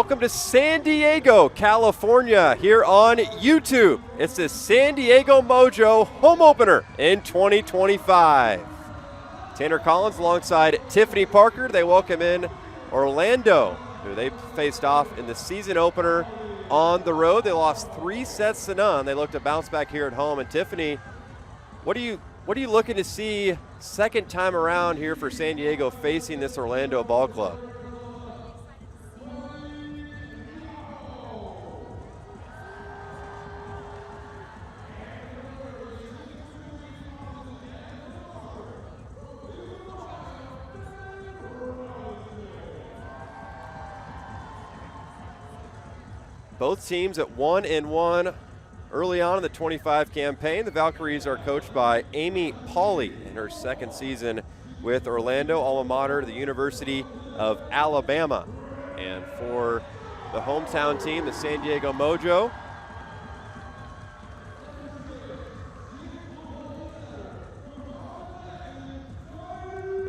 Welcome to San Diego, California, here on YouTube. It's the San Diego Mojo home opener in 2025. Tanner Collins alongside Tiffany Parker. They welcome in Orlando, who they faced off in the season opener on the road. They lost 3-0. They look to bounce back here at home. And Tiffany, what are you looking to see second time around here for San Diego facing this Orlando ball club? Both teams at 1-1 early on in the 25 campaign. The Valkyries are coached by Amy Pauley in her second season with Orlando, alma mater, the University of Alabama. And for the hometown team, the San Diego Mojo,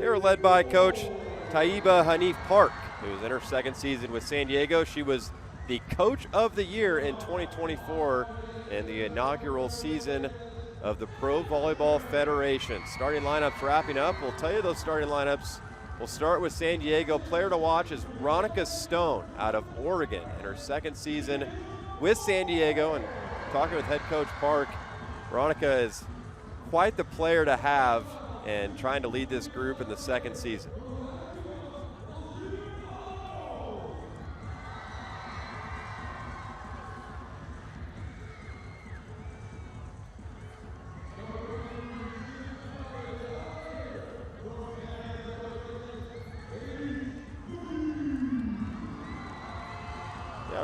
they are led by Coach Taiba Hanif Park, who's in her second season with San Diego. She was the Coach of the Year in 2024 in the inaugural season of the Pro Volleyball Federation. Starting lineups wrapping up. We'll tell you those starting lineups. We'll start with San Diego. Player to watch is Veronica Stone out of Oregon in her second season with San Diego. And talking with head coach Park, Veronica is quite the player to have and trying to lead this group in the second season.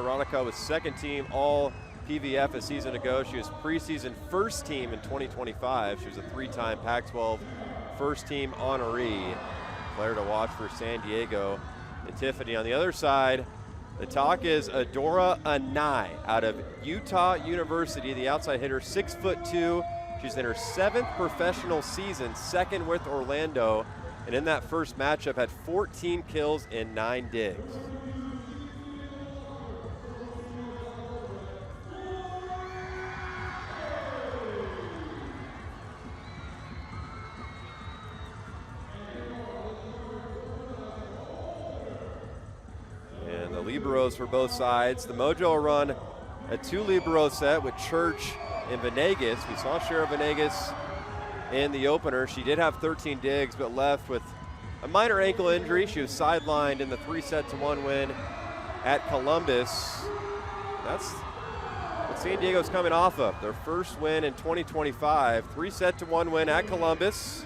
Veronica was second team all PVF a season ago. She was preseason first team in 2025. She was a three-time Pac-12 first team honoree. Player to watch for San Diego. And Tiffany on the other side, the talk is Adora Anai out of Utah University, the outside hitter, 6'2". She's in her 7th professional season, second with Orlando. And in that first matchup had 14 kills and 9 digs. Liberos for both sides. The Mojo will run a 2 libero set with Church and Venegas. We saw Shara Venegas in the opener. She did have 13 digs, but left with a minor ankle injury. She was sidelined in the 3-1 win at Columbus. That's what San Diego's coming off of. Their first win in 2025. 3-1 win at Columbus.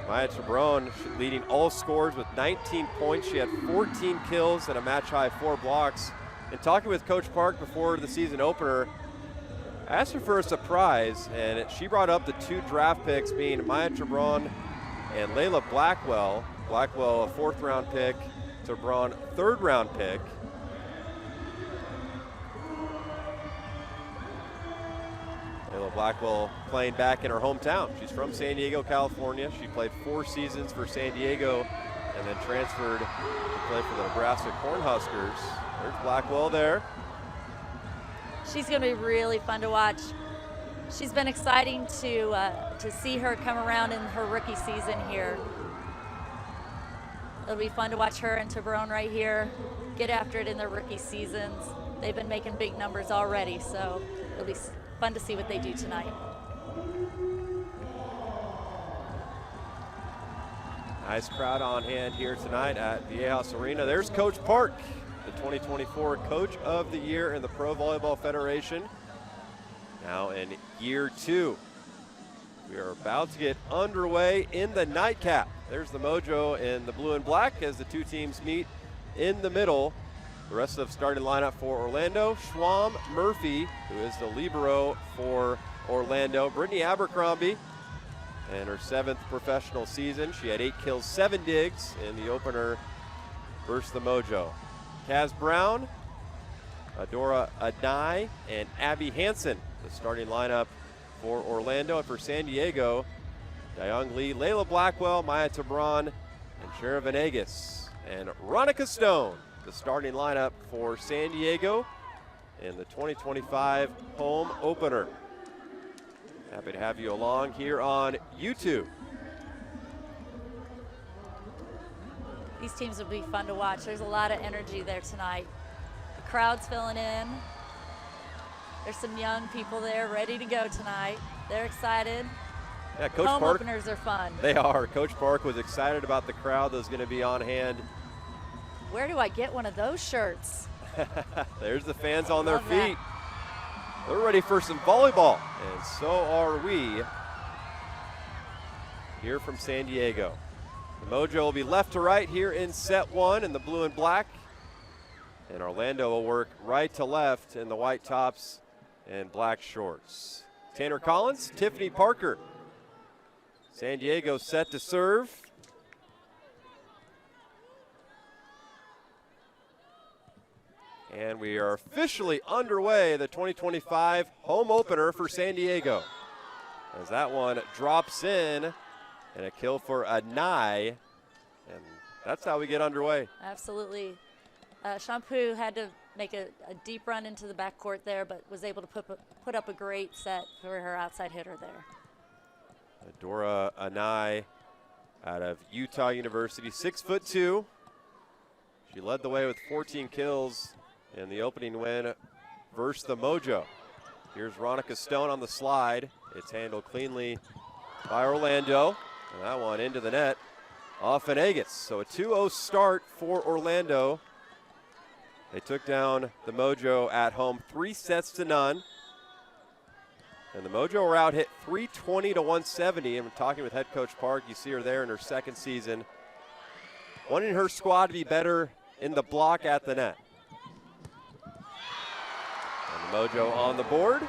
Maya Tabron leading all scores with 19 points. She had 14 kills and a match-high 4 blocks. And talking with Coach Park before the season opener, I asked her for a surprise, and she brought up the 2 draft picks being Maya Tabron and Layla Blackwell. Blackwell, a 4th-round pick, Tabron, 3rd-round pick. Layla Blackwell playing back in her hometown. She's from San Diego, California. She played 4 seasons for San Diego and then transferred to play for the Nebraska Cornhuskers. There's Blackwell there. She's going to be really fun to watch. She's been exciting to see her come around in her rookie season here. It'll be fun to watch her and Tabron right here get after it in their rookie seasons. They've been making big numbers already, so it'll be fun to see what they do tonight. Nice crowd on hand here tonight at Viejas Arena. There's Coach Park, the 2024 Coach of the Year in the Pro Volleyball Federation. Now in year 2. We are about to get underway in the nightcap. There's the Mojo in the blue and black as the 2 teams meet in the middle. The rest of the starting lineup for Orlando: Schwam Murphy, who is the libero for Orlando. Brittany Abercrombie, in her 7th professional season. She had 8 kills, 7 digs in the opener versus the Mojo. Kaz Brown, Adora Adai, and Abby Hansen, the starting lineup for Orlando. And for San Diego, Dayong Lee, Layla Blackwell, Maya Tabron, and Shara Venegas. and Ronica Stone, the starting lineup for San Diego in the 2025 home opener. Happy to have you along here on YouTube. These teams will be fun to watch. There's a lot of energy there tonight. The crowd's filling in. There's some young people there ready to go tonight. They're excited. Yeah, Coach Home Park, openers are fun. They are. Coach Park was excited about the crowd that's going to be on hand. Where do I get one of those shirts? There's the fans on their Love feet. that. They're ready for some volleyball, and so are we here from San Diego. The Mojo will be left to right here in set one in the blue and black, and Orlando will work right to left in the white tops and black shorts. Tanner Collins, Tiffany Parker. San Diego set to serve. And we are officially underway, the 2025 home opener for San Diego. As that one drops in, and a kill for Anai. And that's how we get underway. Absolutely. Shampoo had to make a deep run into the backcourt there, but was able to put up a great set for her outside hitter there. Adora Anai out of Utah University, 6'2". She led the way with 14 kills in the opening win versus the Mojo. Here's Ronica Stone on the slide. It's handled cleanly by Orlando. And that one into the net off Venegas. So a 2-0 start for Orlando. They took down the Mojo at home 3-0. And the Mojo were out hit 320 to 170. And talking with head coach Park, you see her there in her second season, wanting her squad to be better in the block at the net. And the Mojo on the board.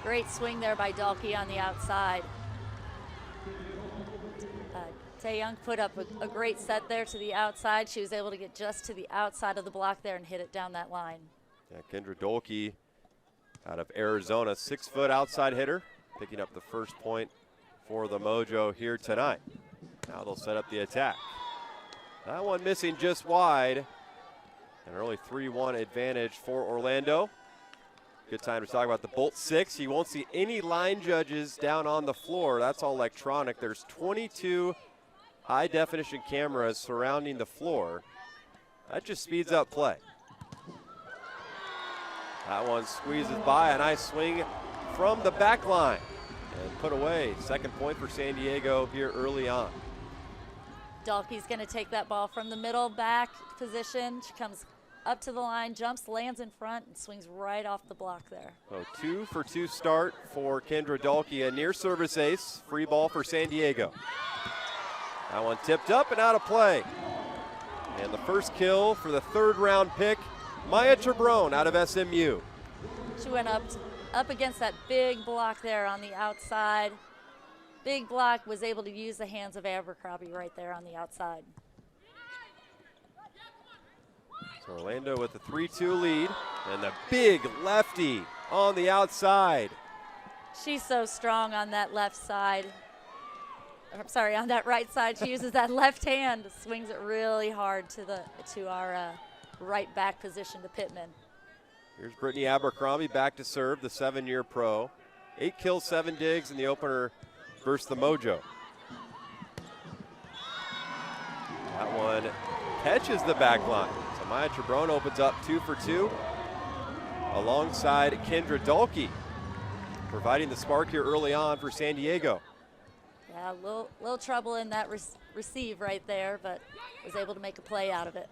Great swing there by Dalkey on the outside. Tae-Young put up a great set there to the outside. She was able to get just to the outside of the block there and hit it down that line. Yeah, Kendra Dolke out of Arizona, 6-foot outside hitter, picking up the first point for the Mojo here tonight. Now they'll set up the attack. That one missing just wide. An early 3-1 advantage for Orlando. Good time to talk about the Bolt 6. You won't see any line judges down on the floor. That's all electronic. There's 22 high-definition cameras surrounding the floor. That just speeds up play. That one squeezes by. A nice swing from the back line and put away. Second point for San Diego here early on. Dalkey's going to take that ball from the middle back position. She comes up to the line, jumps, lands in front, and swings right off the block there. So 2-for-2 start for Kendra Dalkey, a near service ace. Free ball for San Diego. That one tipped up and out of play. And the first kill for the third round pick, Maya Terbrone out of SMU. She went up against that big block there on the outside. Big block, was able to use the hands of Abercrombie right there on the outside. So Orlando with the 3-2 lead, and the big lefty on the outside. She's so strong on that left side. I'm sorry, on that right side. She uses that left hand, swings it really hard to our right back position to Pittman. Here's Brittany Abercrombie back to serve, the 7-year pro. 8 kills, 7 digs in the opener versus the Mojo. That one catches the back line. So Maya Terbrone opens up 2-for-2 alongside Kendra Dalkey, providing the spark here early on for San Diego. Yeah, a little trouble in that receive right there, but was able to make a play out of it.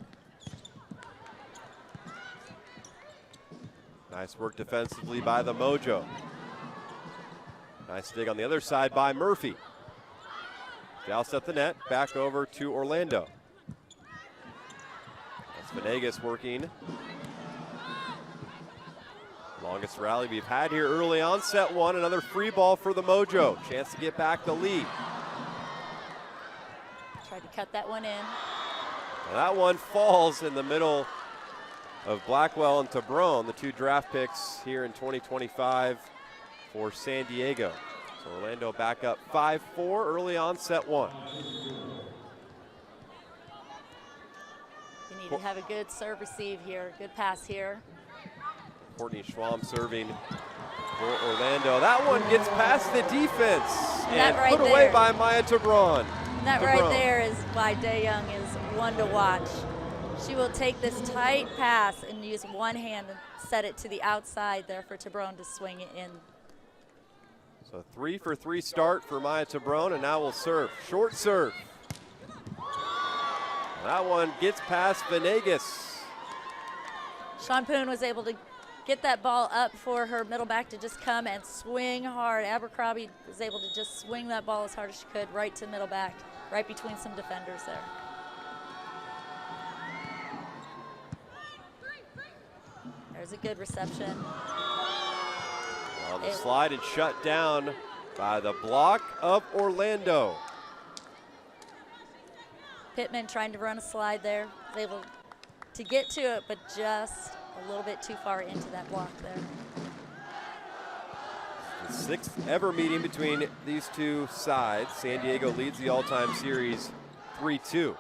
Nice work defensively by the Mojo. Nice dig on the other side by Murphy. Joust at the net, back over to Orlando. That's Venegas working. Longest rally we've had here early on, set one. Another free ball for the Mojo. Chance to get back the lead. Tried to cut that one in. Now that one falls in the middle of Blackwell and Terbrone, the 2 draft picks here in 2025 for San Diego. So Orlando back up 5-4 early on, set one. need to have a good serve receive here, good pass here. Courtney Schwam serving for Orlando. That one gets past the defense and right put away there. by Maya Tabron. That right there is why Dae-Young is one to watch. She will take this tight pass and use one hand and set it to the outside there for Tabron to swing it in. So 3 for 3 start for Maya Tabron, and now we'll serve. Short serve. That one gets past Venegas. Sean Poon was able to get that ball up for her middle back to just come and swing hard. Abercrombie was able to just swing that ball as hard as she could right to middle back, right between some defenders there. There's a good reception. On the slide and shut down by the block of Orlando. Pittman trying to run a slide there, was able to get to it, but just a little bit too far into that block there. The 6th ever meeting between these two sides. San Diego leads the all-time series 3-2.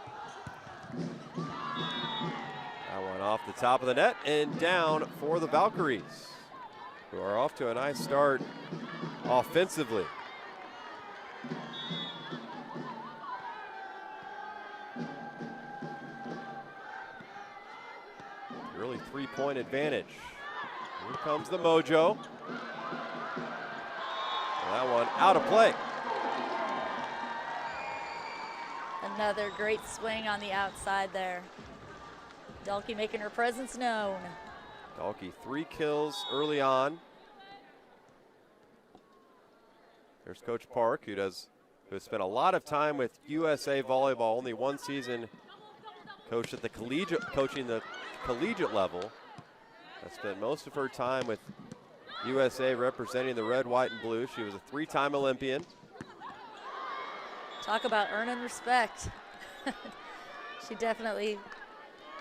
That one off the top of the net and down for the Valkyries, who are off to a nice start offensively. Early 3-point advantage. Here comes the Mojo. And that one out of play. Another great swing on the outside there. Dalkey making her presence known. Dalkey 3 kills early on. There's Coach Park, who has spent a lot of time with USA Volleyball, only one season coached at the coaching the collegiate level. Has spent most of her time with USA representing the red, white, and blue. She was a 3-time Olympian. Talk about earning respect. She definitely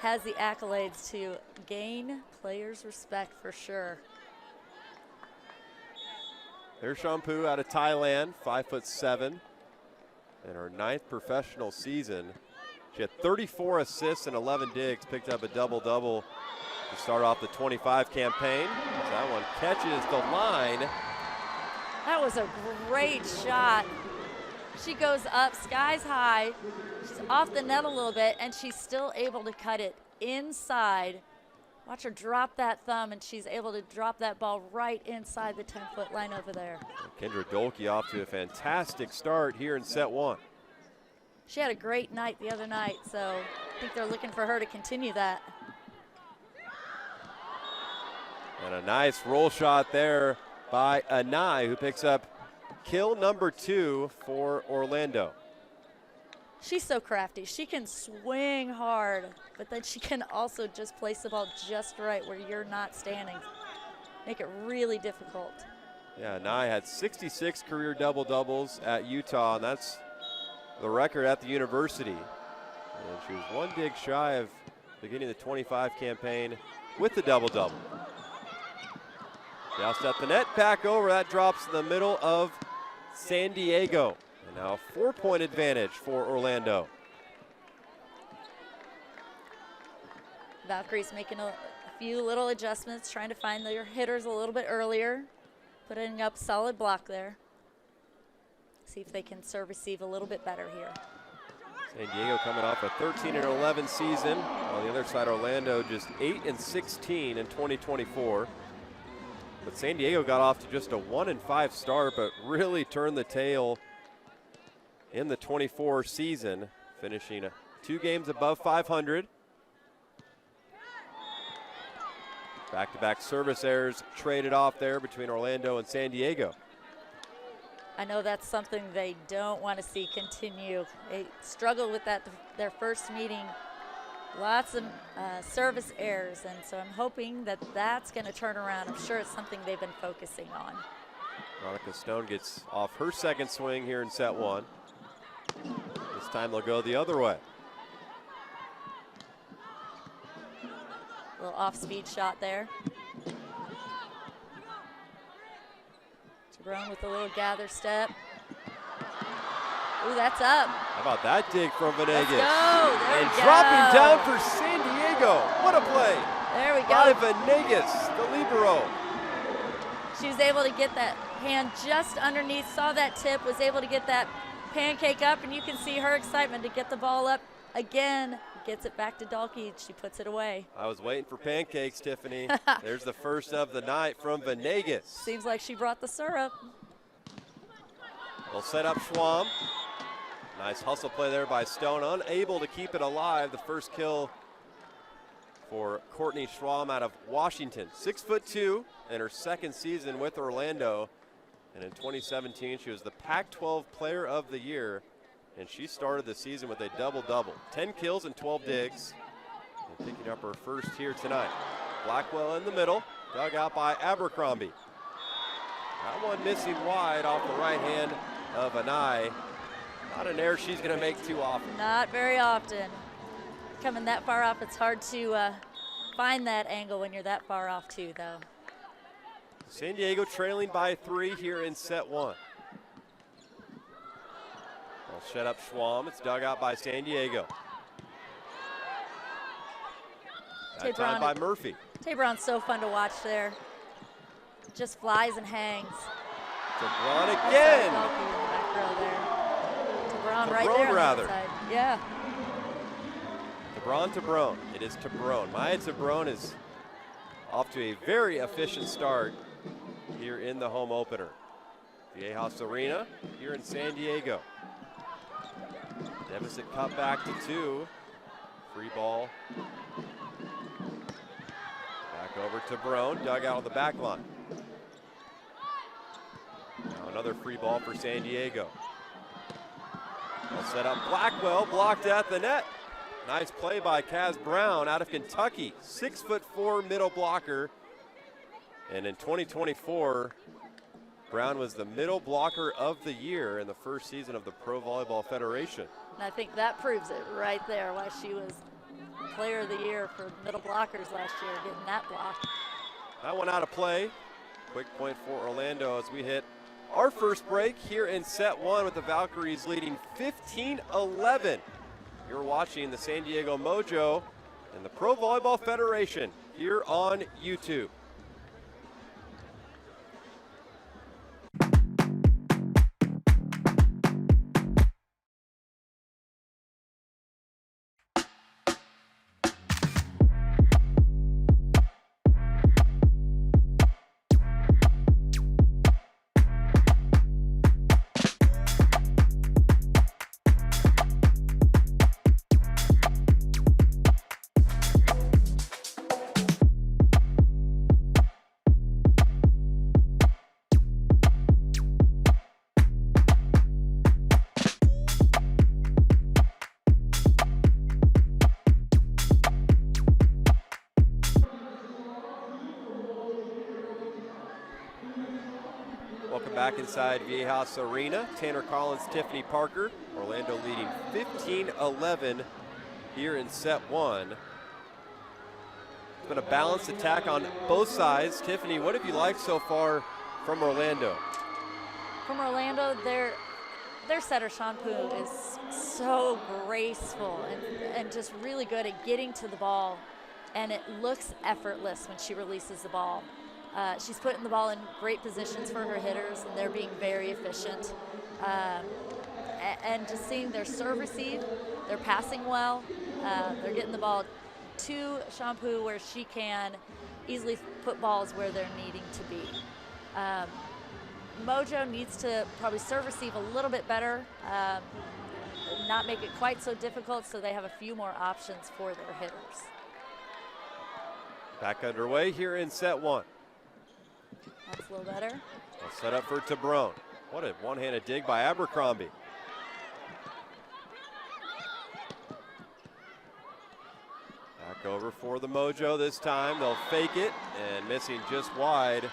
has the accolades to gain players' respect for sure. There's Shampu out of Thailand, 5'7", in her 9th professional season. She had 34 assists and 11 digs, picked up a double-double to start off the 25 campaign. That one catches the line. That was a great shot. She goes up skies high. She's off the net a little bit, and she's still able to cut it inside. Watch her drop that thumb, and she's able to drop that ball right inside the 10-foot line over there. Kendra Dolke off to a fantastic start here in set 1. She had a great night the other night, so I think they're looking for her to continue that. And a nice roll shot there by Anai, who picks up kill number 2 for Orlando. She's so crafty. She can swing hard, but then she can also just place the ball just right where you're not standing. Make it really difficult. Yeah, Anai had 66 career double-doubles at Utah, and that's the record at the university. And she was 1 dig shy of beginning the 25 campaign with the double-double. Joust at the net, back over. That drops in the middle of San Diego. And now a 4-point advantage for Orlando. Valkyries making a few little adjustments, trying to find their hitters a little bit earlier, putting up solid block there. See if they can serve receive a little bit better here. San Diego coming off a 13-11 season. On the other side, Orlando just 8-16 in 2024. But San Diego got off to just a 1-5 start, but really turned the tail in the 24 season, finishing 2 games above 500. Back-to-back service errors traded off there between Orlando and San Diego. I know that's something they don't want to see continue. They struggled with that their first meeting. Lots of service errors, and so I'm hoping that that's going to turn around. I'm sure it's something they've been focusing on. Veronica Stone gets off her second swing here in set 1. This time they'll go the other way. A little off-speed shot there. Tabron with a little gather step. Ooh, that's up. How about that dig from Venegas? Let's go. There and we go. dropping down for San Diego. What a play. There we By go. Venegas, the libero. She was able to get that hand just underneath, saw that tip, was able to get that pancake up, and you can see her excitement to get the ball up again. Gets it back to Dalkey. She puts it away. I was waiting for pancakes, Tiffany. There's the first of the night from Venegas. Seems like she brought the syrup. They'll set up Schwam. Nice hustle play there by Stone, unable to keep it alive. The first kill for Courtney Schwam out of Washington. 6'2" in her second season with Orlando. And in 2017, she was the Pac-12 Player of the Year. And she started the season with a double-double. 10 kills and 12 digs. And picking up her first here tonight. Blackwell in the middle, dug out by Abercrombie. That one missing wide off the right hand of Anai. Not an error she's gonna make too often. Not very often. Coming that far off, it's hard to find that angle when you're that far off too, though. San Diego trailing by 3 here in set 1. They'll set up Schwam. It's dug out by San Diego. That time by Murphy. Tabron's so fun to watch there. Just flies and hangs. Tabron again. Tabron right there on the side. Yeah. Tabron. It is Tabron. Maya Tabron is off to a very efficient start here in the home opener. Viejas Arena here in San Diego. Deficit cut back to 2. Free ball. Back over to Barone, dug out on the back line. Now another free ball for San Diego. They'll set up Blackwell, blocked at the net. Nice play by Kaz Brown out of Kentucky. 6'4" middle blocker. And in 2024, Brown was the middle blocker of the year in the first season of the Pro Volleyball Federation. And I think that proves it right there, why she was Player of the Year for middle blockers last year, getting that block. That one out of play. Quick point for Orlando as we hit our first break here in set 1 with the Valkyries leading 15-11. You're watching the San Diego Mojo and the Pro Volleyball Federation here on YouTube. Back inside Viejas Arena, Tanner Collins, Tiffany Parker. Orlando leading 15-11 here in set 1. It's been a balanced attack on both sides. Tiffany, what have you liked so far from Orlando? From Orlando, their setter, Sean Poo, is so graceful and just really good at getting to the ball, and it looks effortless when she releases the ball. She's putting the ball in great positions for her hitters, and they're being very efficient. And just seeing their serve receive, they're passing well. They're getting the ball to Shampoo where she can easily put balls where they're needing to be. Mojo needs to probably serve receive a little bit better, not make it quite so difficult so they have a few more options for their hitters. Back underway here in set 1. That's a little better. They'll set up for Tabron. What a one-handed dig by Abercrombie. Back over for the Mojo this time. They'll fake it and missing just wide.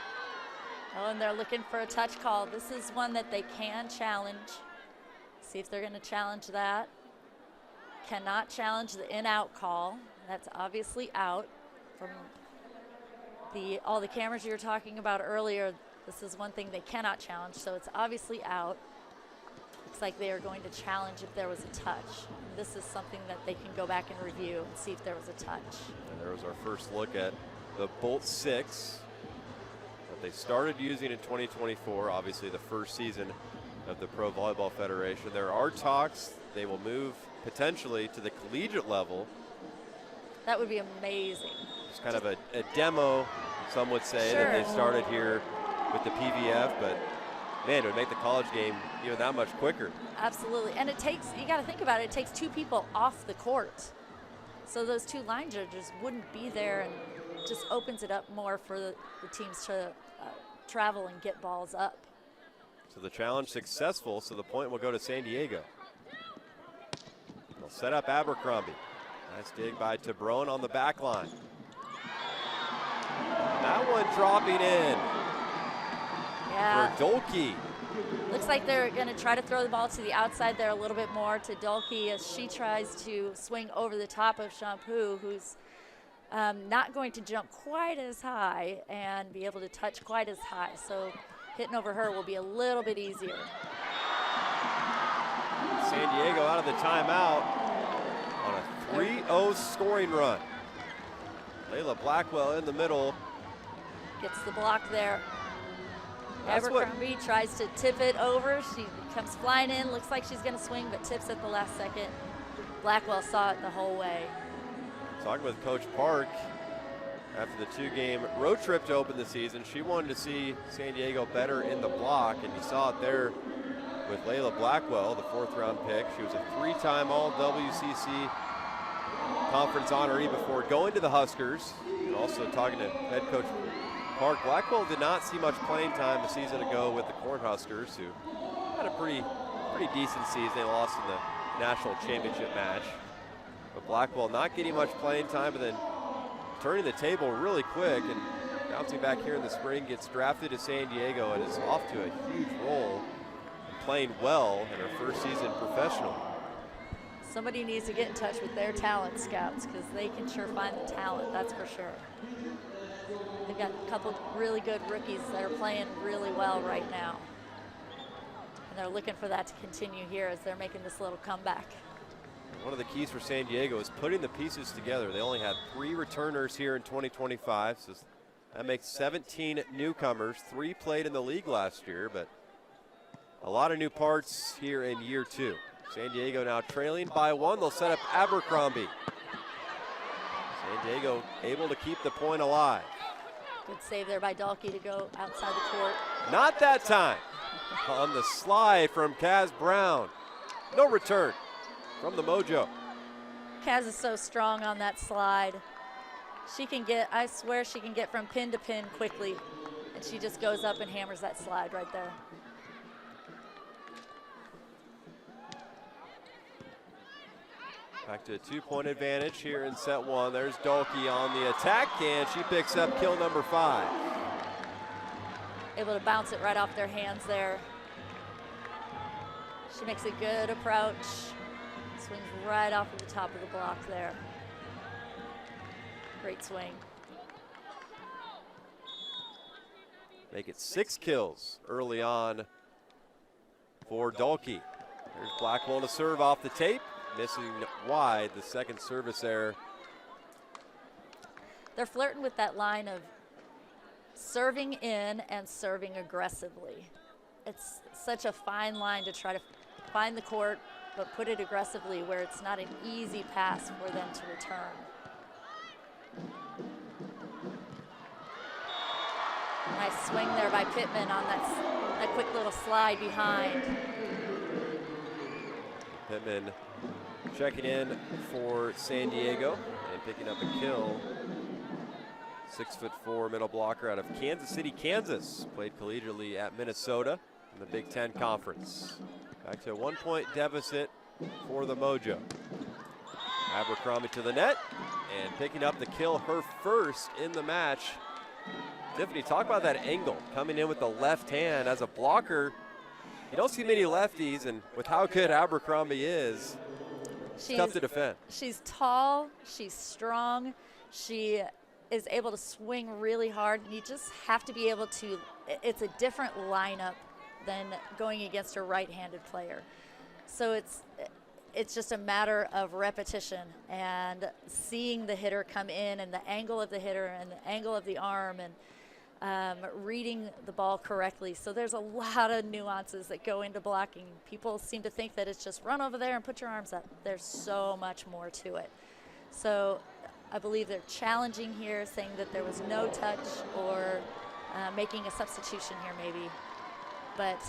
Oh, and they're looking for a touch call. This is one that they can challenge. See if they're going to challenge that. Cannot challenge the in-out call. That's obviously out from all the cameras you were talking about earlier. This is one thing they cannot challenge, so it's obviously out. Looks like they are going to challenge if there was a touch. This is something that they can go back and review and see if there was a touch. And there was our first look at the Bolt 6 that they started using in 2024, obviously the first season of the Pro Volleyball Federation. There are talks they will move potentially to the collegiate level. That would be amazing. It's kind of a demo, some would say, that they've started here with the PVF, but man, it would make the college game even that much quicker. Absolutely, and it takes, you got to think about it, it takes two people off the court. So those two line judges wouldn't be there, and just opens it up more for the teams to travel and get balls up. So the challenge successful, so the point will go to San Diego. They'll set up Abercrombie. Nice dig by Tabrone on the back line. That one dropping in for Dolke. Looks like they're going to try to throw the ball to the outside there a little bit more to Dolke as she tries to swing over the top of Shampoo, who's not going to jump quite as high and be able to touch quite as high. So hitting over her will be a little bit easier. San Diego out of the timeout on a 3-0 scoring run. Layla Blackwell in the middle. Gets the block there. Abercrombie tries to tip it over. She comes flying in. Looks like she's going to swing, but tips at the last second. Blackwell saw it the whole way. Talking with Coach Park after the two-game road trip to open the season, she wanted to see San Diego better in the block, and you saw it there with Layla Blackwell, the fourth-round pick. She was a three-time All-WCC conference honoree before going to the Huskers. And also talking to head coach Park, Blackwell did not see much playing time a season ago with the Cornhuskers, who had a pretty decent season. They lost in the national championship match. But Blackwell not getting much playing time, and then turning the table really quick and bouncing back here in the spring, gets drafted to San Diego and is off to a huge roll and playing well in her first season professional. Somebody needs to get in touch with their talent scouts, because they can sure find the talent, that's for sure. They've got a couple really good rookies that are playing really well right now. And they're looking for that to continue here as they're making this little comeback. One of the keys for San Diego is putting the pieces together. They only had 3 returners here in 2025, so that makes 17 newcomers. 3 played in the league last year, but a lot of new parts here in year 2. San Diego now trailing by 1. They'll set up Abercrombie. San Diego able to keep the point alive. Good save there by Dalkey to go outside the court. Not that time. On the slide from Kaz Brown. No return from the Mojo. Kaz is so strong on that slide. She can get, I swear she can get from pin to pin quickly. And she just goes up and hammers that slide right there. Back to a 2-point advantage here in set 1. There's Dalkey on the attack, and she picks up kill number 5. Able to bounce it right off their hands there. She makes a good approach. Swings right off of the top of the block there. Great swing. Make it 6 kills early on for Dalkey. There's Blackwell to serve off the tape. Missing wide, the second service error. They're flirting with that line of serving in and serving aggressively. It's such a fine line to try to find the court, but put it aggressively where it's not an easy pass for them to return. Nice swing there by Pittman on that quick little slide behind. Pittman checking in for San Diego and picking up a kill. 6'4" middle blocker out of Kansas City, Kansas. Played collegiately at Minnesota in the Big Ten Conference. Back to a 1-point deficit for the Mojo. Abercrombie to the net and picking up the kill, her first in the match. Tiffany, talk about that angle, coming in with the left hand as a blocker. You don't see many lefties, and with how good Abercrombie is, it's tough to defend. She's tall, she's strong, she is able to swing really hard, and you just have to be able to, it's a different lineup than going against a right-handed player. So it's just a matter of repetition and seeing the hitter come in and the angle of the hitter and the angle of the arm and reading the ball correctly. So there's a lot of nuances that go into blocking. People seem to think that it's just run over there and put your arms up. There's so much more to it. So I believe they're challenging here, saying that there was no touch or making a substitution here maybe. But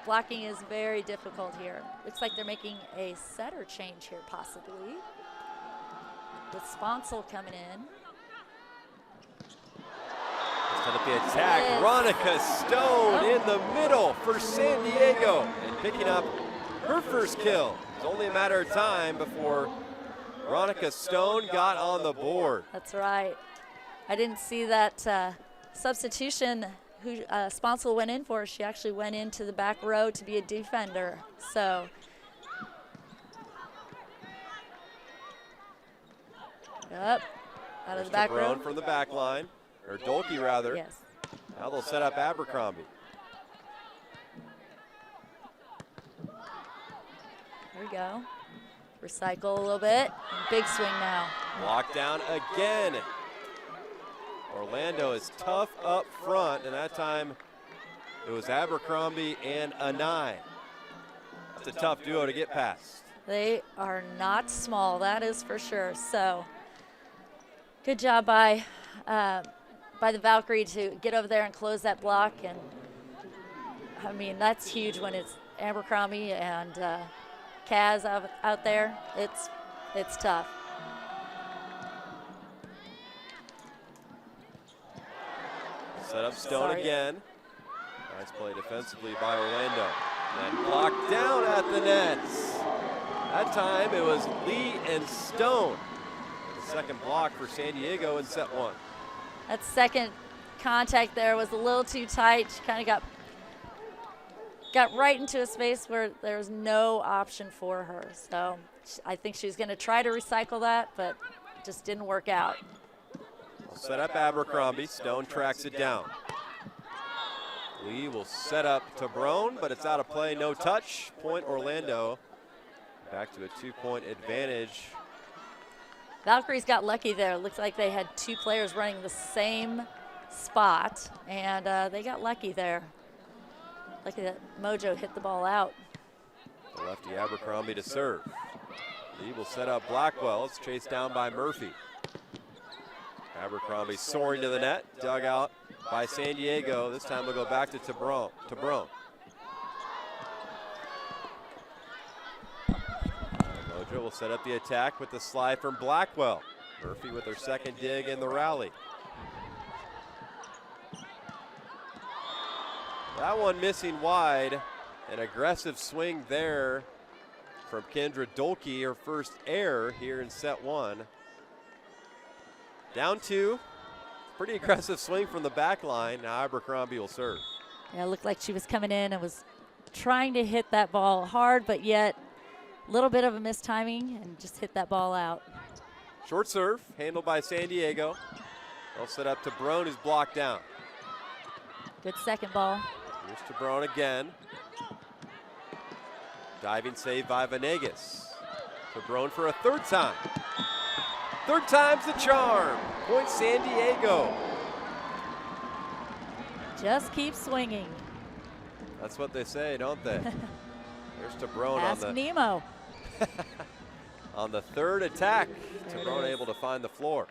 blocking is very difficult here. Looks like they're making a setter change here possibly, with Sponsel coming in. Set up the attack. Veronica Stone in the middle for San Diego, and picking up her first kill. It's only a matter of time before Veronica Stone got on the board. That's right. I didn't see that substitution who Sponsel went in for. She actually went into the back row to be a defender. So up out of the back row. From the back line. Or Dolke, rather. Yes. Now they'll set up Abercrombie. There we go. Recycle a little bit. Big swing now. Blocked down again. Orlando is tough up front, and that time it was Abercrombie and Anai. That's a tough duo to get past. They are not small, that is for sure. So good job by the Valkyrie to get over there and close that block. And I mean, that's huge when it's Abercrombie and Kaz out there. It's tough. Set up Stone again. Nice play defensively by Orlando. And blocked down at the nets. That time it was Lee and Stone. The second block for San Diego in set one. That second contact there was a little too tight. She kind of got right into a space where there was no option for her. So I think she was going to try to recycle that, but just didn't work out. Set up Abercrombie. Stone tracks it down. Lee will set up to Brown, but it's out of play. No touch. Point Orlando. Back to a 2-point advantage. Valkyries got lucky there. Looks like they had two players running the same spot, and they got lucky there. Lucky that Mojo hit the ball out. The lefty Abercrombie to serve. Lee will set up Blackwell. It's chased down by Murphy. Abercrombie soaring to the net, dug out by San Diego. This time we'll go back to Tabron. Mojo will set up the attack with the slide from Blackwell. Murphy with her second dig in the rally. That one missing wide. An aggressive swing there from Kendra Dolke, her first error here in set one. Down two. Pretty aggressive swing from the back line. Now Abercrombie will serve. Yeah, it looked like she was coming in and was trying to hit that ball hard, but yet a little bit of a mistiming and just hit that ball out. Short serve, handled by San Diego. They'll set up to Brown, who's blocked down. Good second ball. Here's to Brown again. Diving save by Venegas. To Brown for a third time. Third time's the charm. Point San Diego. Just keep swinging. That's what they say, don't they? There's to Brown Ask on the Nemo. on the third attack. Tabron able to find the floor.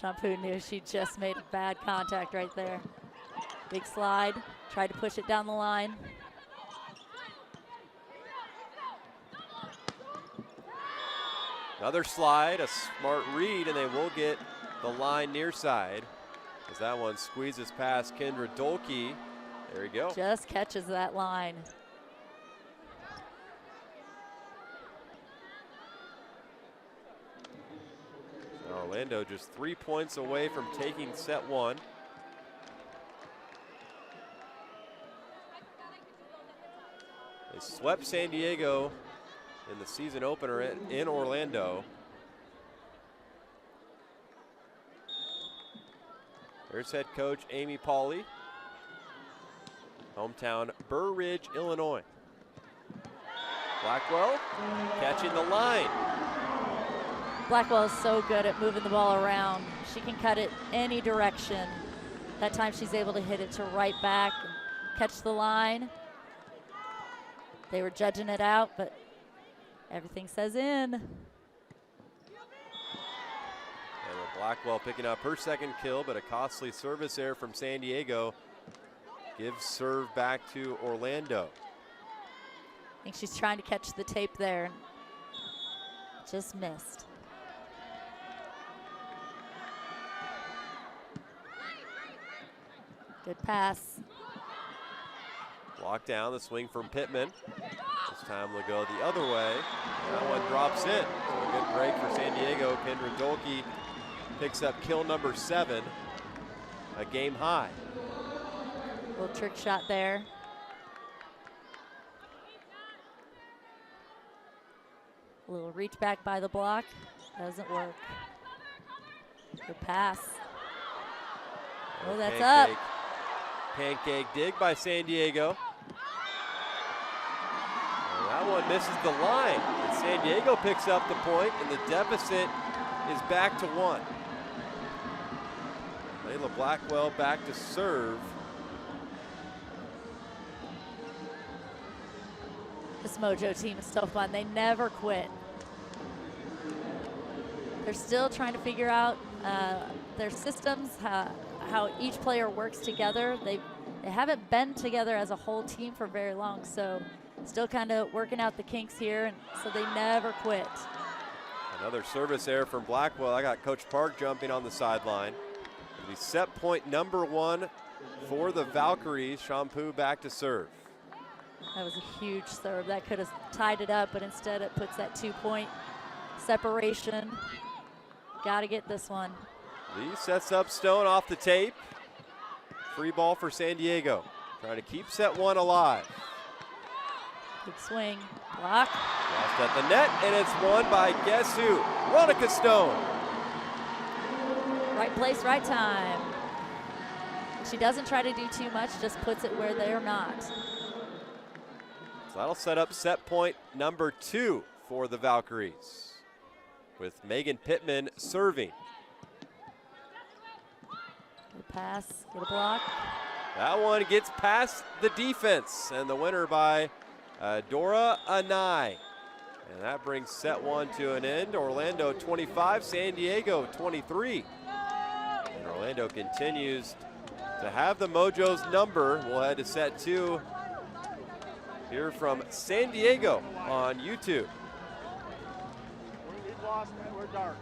Shampoo knew she just made bad contact right there. Big slide, tried to push it down the line. Another slide, a smart read, and they will get the line near side as that one squeezes past Kendra Dolke. There you go. Just catches that line. Orlando just 3 points away from taking set one. They swept San Diego in the season opener in Orlando. There's head coach Amy Pauley. hometown Burr Ridge, Illinois. Blackwell catching the line. Blackwell is so good at moving the ball around. She can cut it any direction. That time she's able to hit it to right back and catch the line. They were judging it out, but everything says in. And Blackwell picking up her second kill, but a costly service error from San Diego gives serve back to Orlando. I think she's trying to catch the tape there and just missed. Good pass. Blocked down, the swing from Pittman. This time will go the other way. That one drops in. So a good break for San Diego. Kendra Dolke picks up kill number 7, a game high. Little trick shot there. A little reach back by the block. Doesn't work. Good pass. Oh, that's up. Pancake dig by San Diego. And that one misses the line. And San Diego picks up the point, and the deficit is back to 1. Layla Blackwell back to serve. This Mojo team is so fun. They never quit. They're still trying to figure out their systems, how each player works together. They haven't been together as a whole team for very long, so still kind of working out the kinks here, and so they never quit. Another service error from Blackwell. I got Coach Park jumping on the sideline. It'll be set point number 1 for the Valkyries. Shampoo back to serve. That was a huge serve. That could have tied it up, but instead it puts that 2-point separation. Got to get this one. Lee sets up Stone off the tape. Free ball for San Diego. Trying to keep set 1 alive. Big swing, block. Lost at the net, and it's won by guess who? Ronica Stone. Right place, right time. She doesn't try to do too much, just puts it where they're not. So that'll set up set point number 2 for the Valkyries, with Megan Pittman serving. Good pass, get a block. That one gets past the defense, and the winner by Dora Anai. And that brings set 1 to an end. Orlando 25, San Diego 23. And Orlando continues to have the Mojo's number. We'll head to set 2 here from San Diego on YouTube. We've lost and we're dark.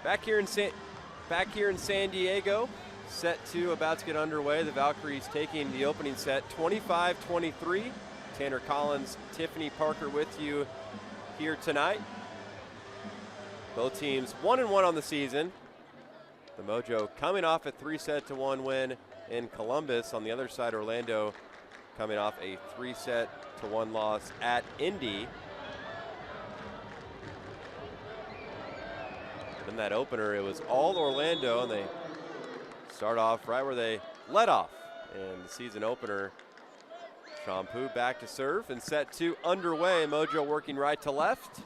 Back here in San Diego, set 2 about to get underway. The Valkyries taking the opening set 25-23. Tanner Collins, Tiffany Parker with you here tonight. Both teams 1-1 on the season. The Mojo coming off a 3-1 win in Columbus. On the other side, Orlando coming off a 3-1 loss at Indy. In that opener, it was all Orlando, and they start off right where they let off in the season opener. Shampoo back to serve, and set 2 underway. Mojo working right to left,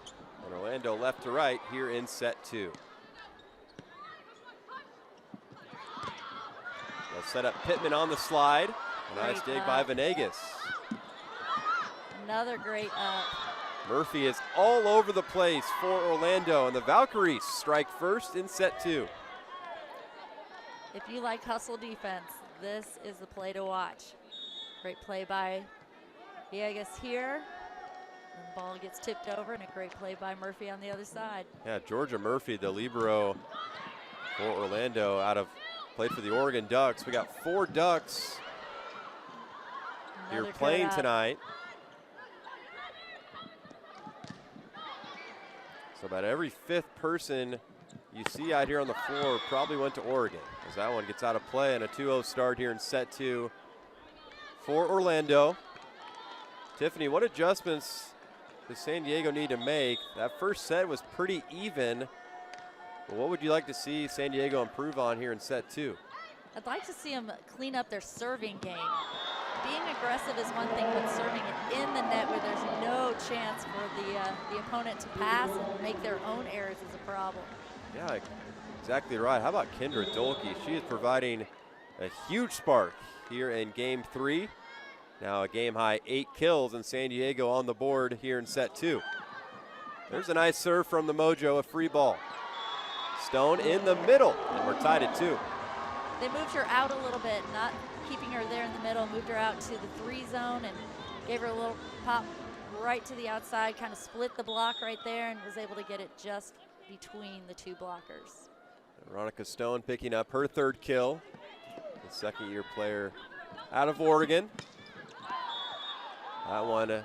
and Orlando left to right here in set 2. They'll set up Pittman on the slide. Nice dig by Venegas. Another great up. Murphy is all over the place for Orlando, and the Valkyries strike first in set 2. If you like hustle defense, this is the play to watch. Great play by Villegas here. And the ball gets tipped over, and a great play by Murphy on the other side. Yeah, Georgia Murphy, the libero for Orlando, played for the Oregon Ducks. We got 4 Ducks here playing tonight. So about every 5th person you see out here on the floor probably went to Oregon, as that one gets out of play, and a 2-0 start here in set 2 for Orlando. Tiffany, what adjustments does San Diego need to make? That first set was pretty even. But what would you like to see San Diego improve on here in set 2? I'd like to see them clean up their serving game. Being aggressive is one thing, but serving it in the net where there's no chance for the opponent to pass and make their own errors is a problem. Yeah, exactly right. How about Kendra Dolke? She is providing a huge spark here in game 3. Now a game high 8 kills, and San Diego on the board here in set 2. There's a nice serve from the Mojo, a free ball. Stone in the middle, and we're tied at 2. They moved her out a little bit, not keeping her there in the middle, moved her out to the 3 zone and gave her a little pop right to the outside, kind of split the block right there, and was able to get it just between the 2 blockers. Veronica Stone picking up her 3rd kill. The 2nd-year player out of Oregon. That one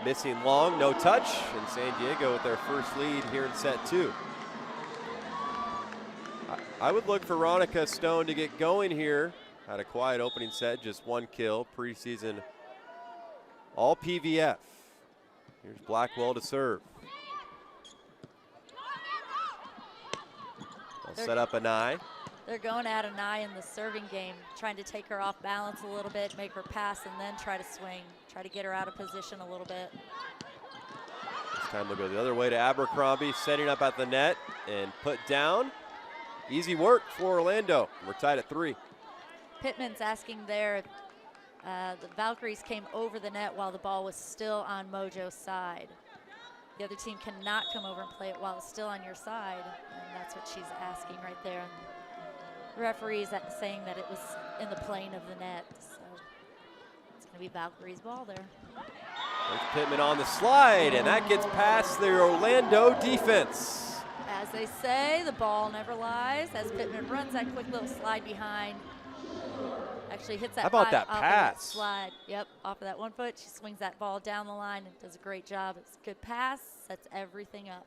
missing long, no touch, and San Diego with their first lead here in set 2. I would look for Veronica Stone to get going here. Had a quiet opening set, just 1 kill, preseason all PVF. Here's Blackwell to serve. They'll set up a 9. They're going at a 9 in the serving game, trying to take her off balance a little bit, make her pass, and then try to swing, try to get her out of position a little bit. This time they'll go the other way to Abercrombie, setting up at the net and put down. Easy work for Orlando. We're tied at 3. Pittman's asking there if the Valkyries came over the net while the ball was still on Mojo's side. The other team cannot come over and play it while it's still on your side, and that's what she's asking right there. And the referee is saying that it was in the plane of the net, so it's going to be Valkyries' ball there. There's Pittman on the slide, and that gets past the Orlando defense. As they say, the ball never lies. As Pittman runs that quick little slide behind, actually hits that. How about that pass? Slide. Yep, off of that 1 foot. She swings that ball down the line and does a great job. It's a good pass, sets everything up.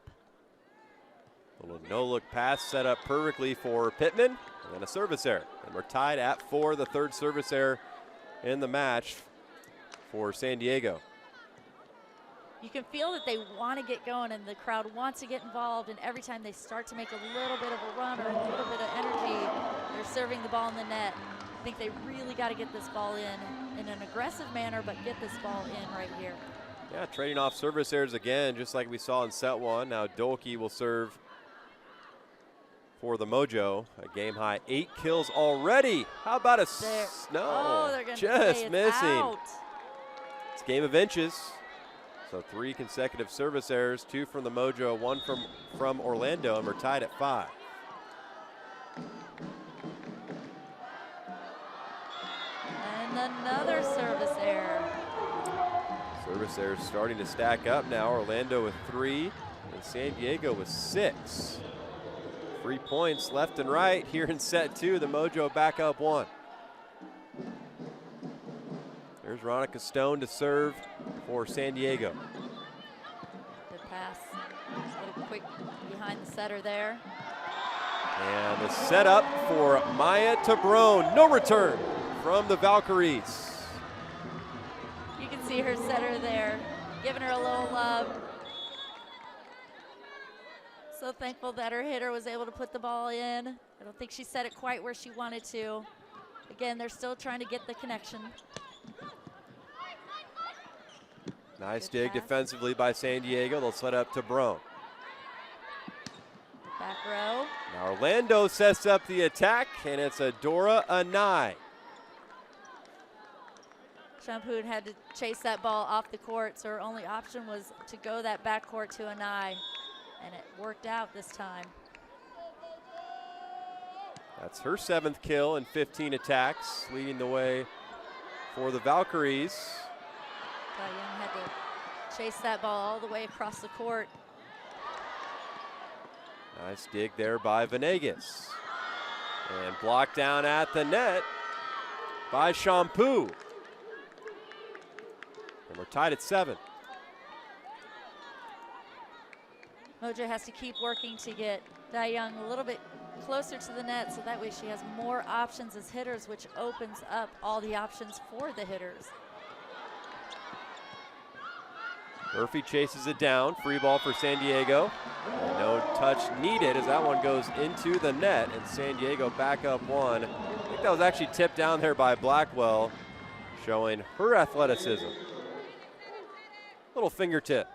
A little no-look pass set up perfectly for Pittman, and then a service error. And we're tied at 4, the 3rd service error in the match for San Diego. You can feel that they want to get going, and the crowd wants to get involved, and every time they start to make a little bit of a run or a little bit of energy, they're serving the ball in the net. I think they really got to get this ball in an aggressive manner, but get this ball in right here. Yeah, trading off service errors again, just like we saw in set 1. Now Dolke will serve for the Mojo. A game high 8 kills already. How about a no? They're gonna just missing. Out. It's a game of inches. So 3 consecutive service errors, 2 from the Mojo, 1 from Orlando, and we're tied at 5. And another service error. Service errors starting to stack up now. Orlando with 3 and San Diego with 6. 3 points left and right here in set 2. The Mojo back up 1. There's Veronica Stone to serve for San Diego. Good pass. A little quick behind the setter there. And the setup for Maya Tabrone. No return from the Valkyries. You can see her setter there, giving her a little love. So thankful that her hitter was able to put the ball in. I don't think she set it quite where she wanted to. Again, they're still trying to get the connection. Nice Good dig pass. defensively by San Diego. They'll set up to Brone. Back row. Now Orlando sets up the attack, and it's Adora Anai. Champoon had to chase that ball off the court, so her only option was to go that backcourt to Anai, and it worked out this time. That's her 7th kill in 15 attacks, leading the way for the Valkyries. Young had to chase that ball all the way across the court. Nice dig there by Venegas. And blocked down at the net by Shampoo. And we're tied at 7. Mojo has to keep working to get Young a little bit closer to the net, so that way she has more options as hitters, which opens up all the options for the hitters. Murphy chases it down. Free ball for San Diego. And no touch needed as that one goes into the net, and San Diego back up 1. I think that was actually tipped down there by Blackwell, showing her athleticism. Little fingertip.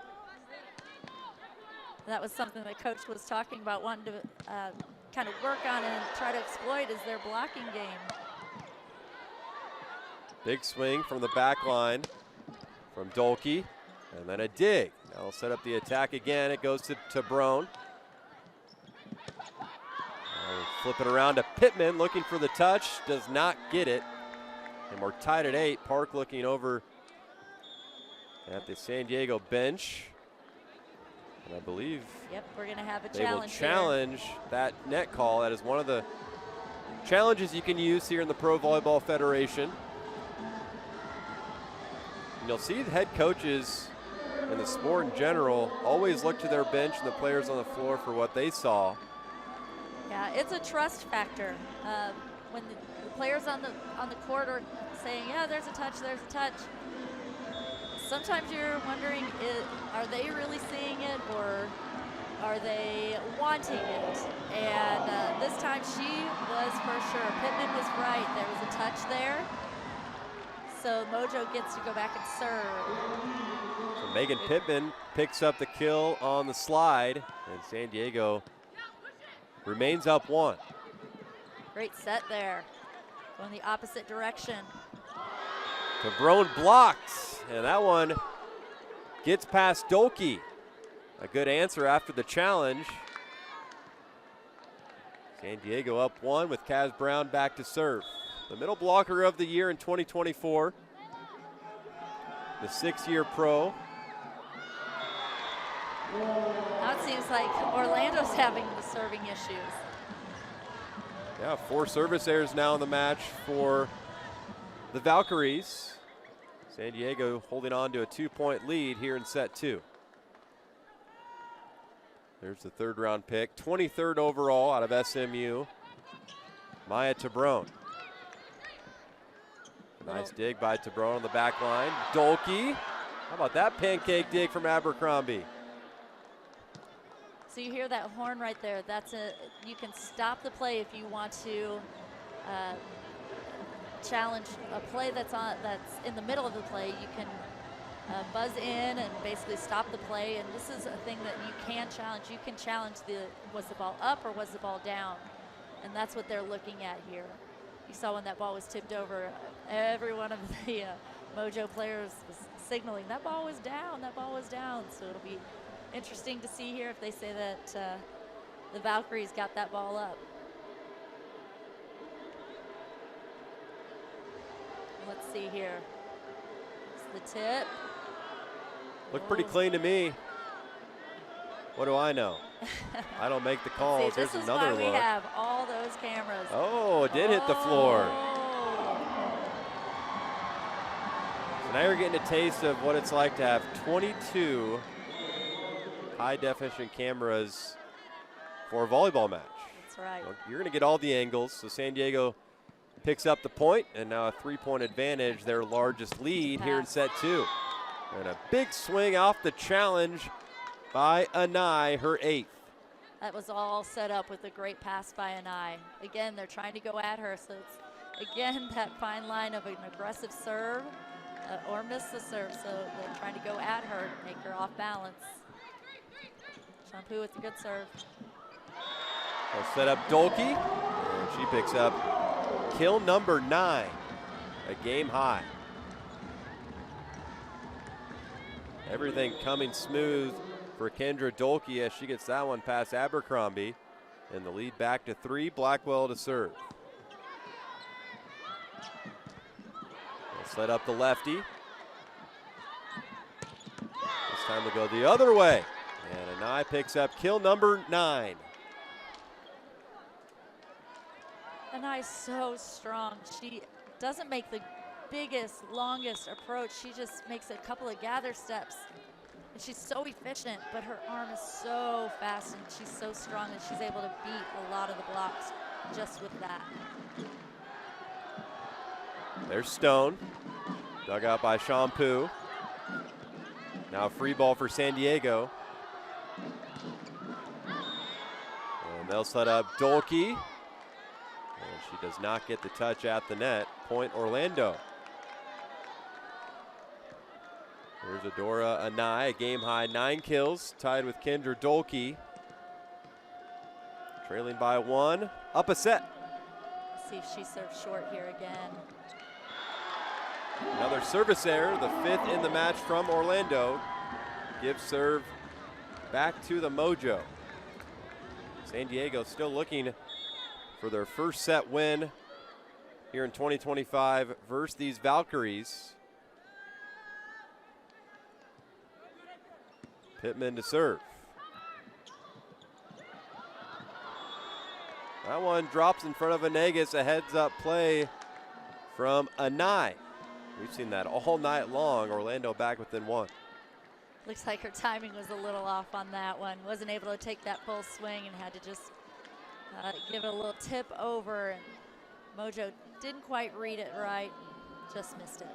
That was something that Coach was talking about, wanting to kind of work on and try to exploit is their blocking game. Big swing from the back line from Dolke. And then a dig. Now they'll set up the attack again. It goes to Tabrone. Flip it around to Pittman, looking for the touch. Does not get it. And we're tied at 8. Park looking over at the San Diego bench. And I believe we're going to have a they challenge. Will challenge that net call. That is one of the challenges you can use here in the Pro Volleyball Federation. And you'll see the head coaches in the sport in general always look to their bench and the players on the floor for what they saw. Yeah, it's a trust factor. When the players on the court are saying, yeah, there's a touch, sometimes you're wondering, are they really seeing it or are they wanting it? And this time she was for sure. Pittman was right. There was a touch there. So Mojo gets to go back and serve. So Megan Pittman picks up the kill on the slide, and San Diego remains up 1. Great set there. Going the opposite direction. Tabrone blocks, and that one gets past Dolke. A good answer after the challenge. San Diego up 1 with Kaz Brown back to serve. The middle blocker of the year in 2024. The 6-year pro. Now it seems like Orlando's having the serving issues. Yeah, 4 service errors now in the match for the Valkyries. San Diego holding on to a 2-point lead here in set 2. There's the 3rd round pick, 23rd overall out of SMU, Maya Tabrone. Nice dig by Tabrone on the back line. Dolke, how about that pancake dig from Abercrombie? So you hear that horn right there. You can stop the play if you want to challenge a play that's in the middle of the play. You can buzz in and basically stop the play. And this is a thing that you can challenge. You can challenge was the ball up or was the ball down? And that's what they're looking at here. You saw when that ball was tipped over, every one of the Mojo players was signaling that ball was down, that ball was down. So it'll be interesting to see here if they say that the Valkyries got that ball up. Let's see here. It's the tip. Looked pretty clean to me. What do I know? I don't make the calls. See, this Here's is another why look. we have all those cameras. Oh, it did hit the floor. So now you're getting a taste of what it's like to have 22 high-definition cameras for a volleyball match. That's right. You're going to get all the angles. So San Diego picks up the point, and now a 3-point advantage, their largest lead here in set 2. And a big swing off the challenge by Anai, her 8th. That was all set up with a great pass by Anai. Again, they're trying to go at her, so it's, again, that fine line of an aggressive serve or miss the serve. So they're trying to go at her, make her off balance. Shampoo with a good serve. They'll set up Dolke, and she picks up kill number 9, a game high. Everything coming smooth for Kendra Dolke as she gets that one past Abercrombie. And the lead back to 3, Blackwell to serve. They'll set up the lefty. This time to go the other way. And Anai picks up kill number 9. Anai's so strong. She doesn't make the biggest, longest approach. She just makes a couple of gather steps. And she's so efficient, but her arm is so fast and she's so strong that she's able to beat a lot of the blocks just with that. There's Stone, dug out by Shampoo. Now free ball for San Diego. And they'll set up Dolke. And she does not get the touch at the net. Point Orlando. Here's Adora Anai, a game high 9 kills, tied with Kendra Dolke. Trailing by 1, up a set. Let's see if she serves short here again. Another service error, the 5th in the match from Orlando. Gives serve back to the Mojo. San Diego still looking for their first set win here in 2025 versus these Valkyries. Pittman to serve. That one drops in front of Venegas, a heads-up play from Anai. We've seen that all night long. Orlando back within 1. Looks like her timing was a little off on that one. Wasn't able to take that full swing and had to just give it a little tip over. And Mojo didn't quite read it right, just missed it.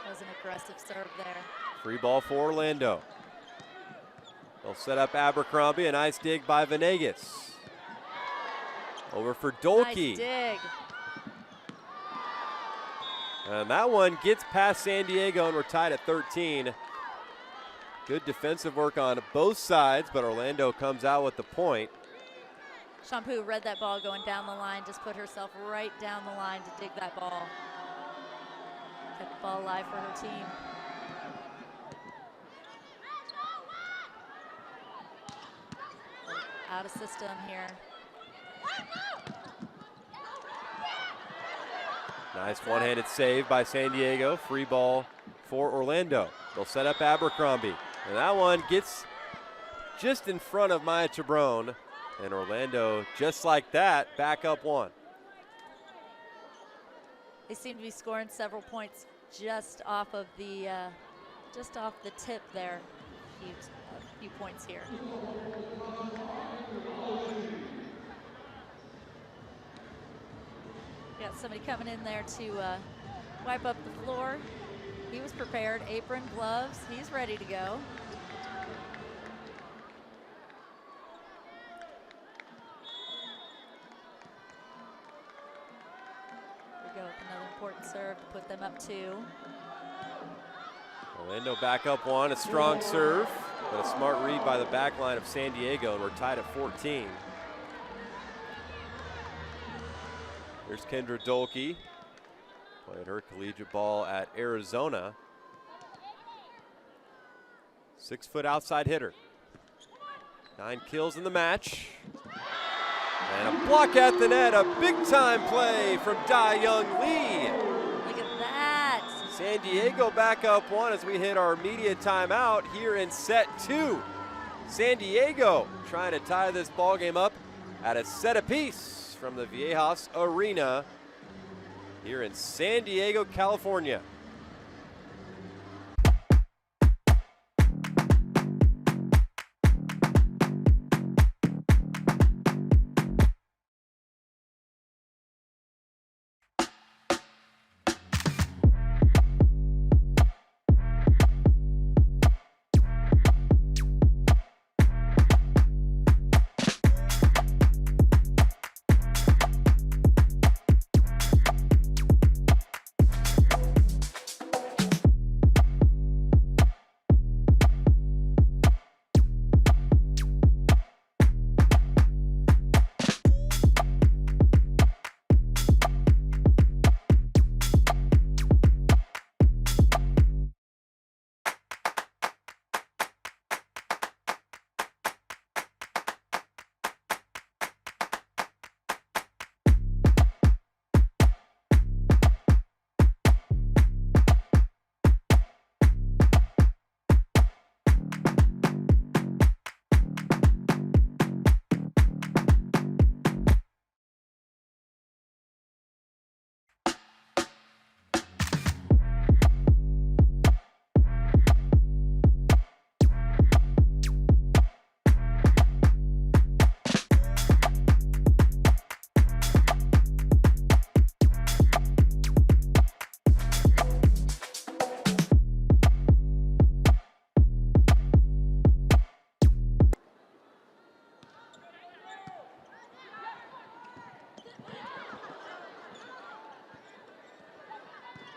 That was an aggressive serve there. Free ball for Orlando. They'll set up Abercrombie, a nice dig by Venegas. Over for Dolke. Nice dig. And that one gets past San Diego, and we're tied at 13. Good defensive work on both sides, but Orlando comes out with the point. Shampoo read that ball going down the line, just put herself right down the line to dig that ball. Kept the ball alive for her team. Out of system here. Nice one-handed save by San Diego. Free ball for Orlando. They'll set up Abercrombie. And that one gets just in front of Maya Chabrone. And Orlando, just like that, back up 1. They seem to be scoring several points just off of the tip there. A few points here. Got somebody coming in there to wipe up the floor. He was prepared, apron, gloves, he's ready to go. Here we go with another important serve to put them up 2. Orlando back up 1, a strong serve, but a smart read by the back line of San Diego, and we're tied at 14. There's Kendra Dolke, played her collegiate ball at Arizona. 6-foot outside hitter. 9 kills in the match. And a block at the net, a big time play from Da Young Lee. Look at that. San Diego back up 1 as we hit our media timeout here in set 2. San Diego trying to tie this ball game up at a set apiece from the Viejas Arena here in San Diego, California.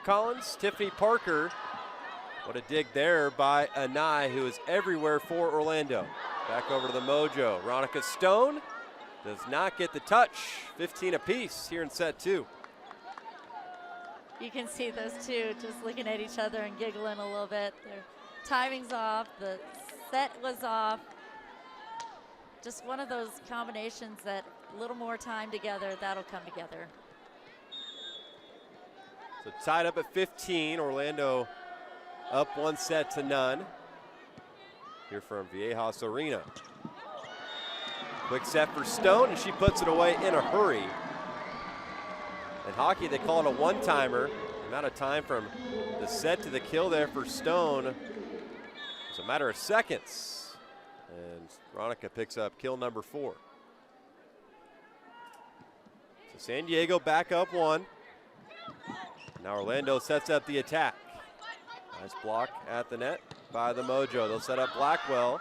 Collins, Tiffany Parker. What a dig there by Anai, who is everywhere for Orlando. Back over to the Mojo. Ronica Stone does not get the touch. 15 apiece here in set 2. You can see those two just looking at each other and giggling a little bit. Their timing's off, the set was off. Just one of those combinations that a little more time together, that'll come together. So tied up at 15, Orlando up 1-0. Here from Viejas Arena. Quick set for Stone, and she puts it away in a hurry. In hockey, they call it a one-timer. The amount of time from the set to the kill there for Stone is a matter of seconds. And Ronica picks up kill number 4. So San Diego back up 1. Now Orlando sets up the attack. Nice block at the net by the Mojo. They'll set up Blackwell.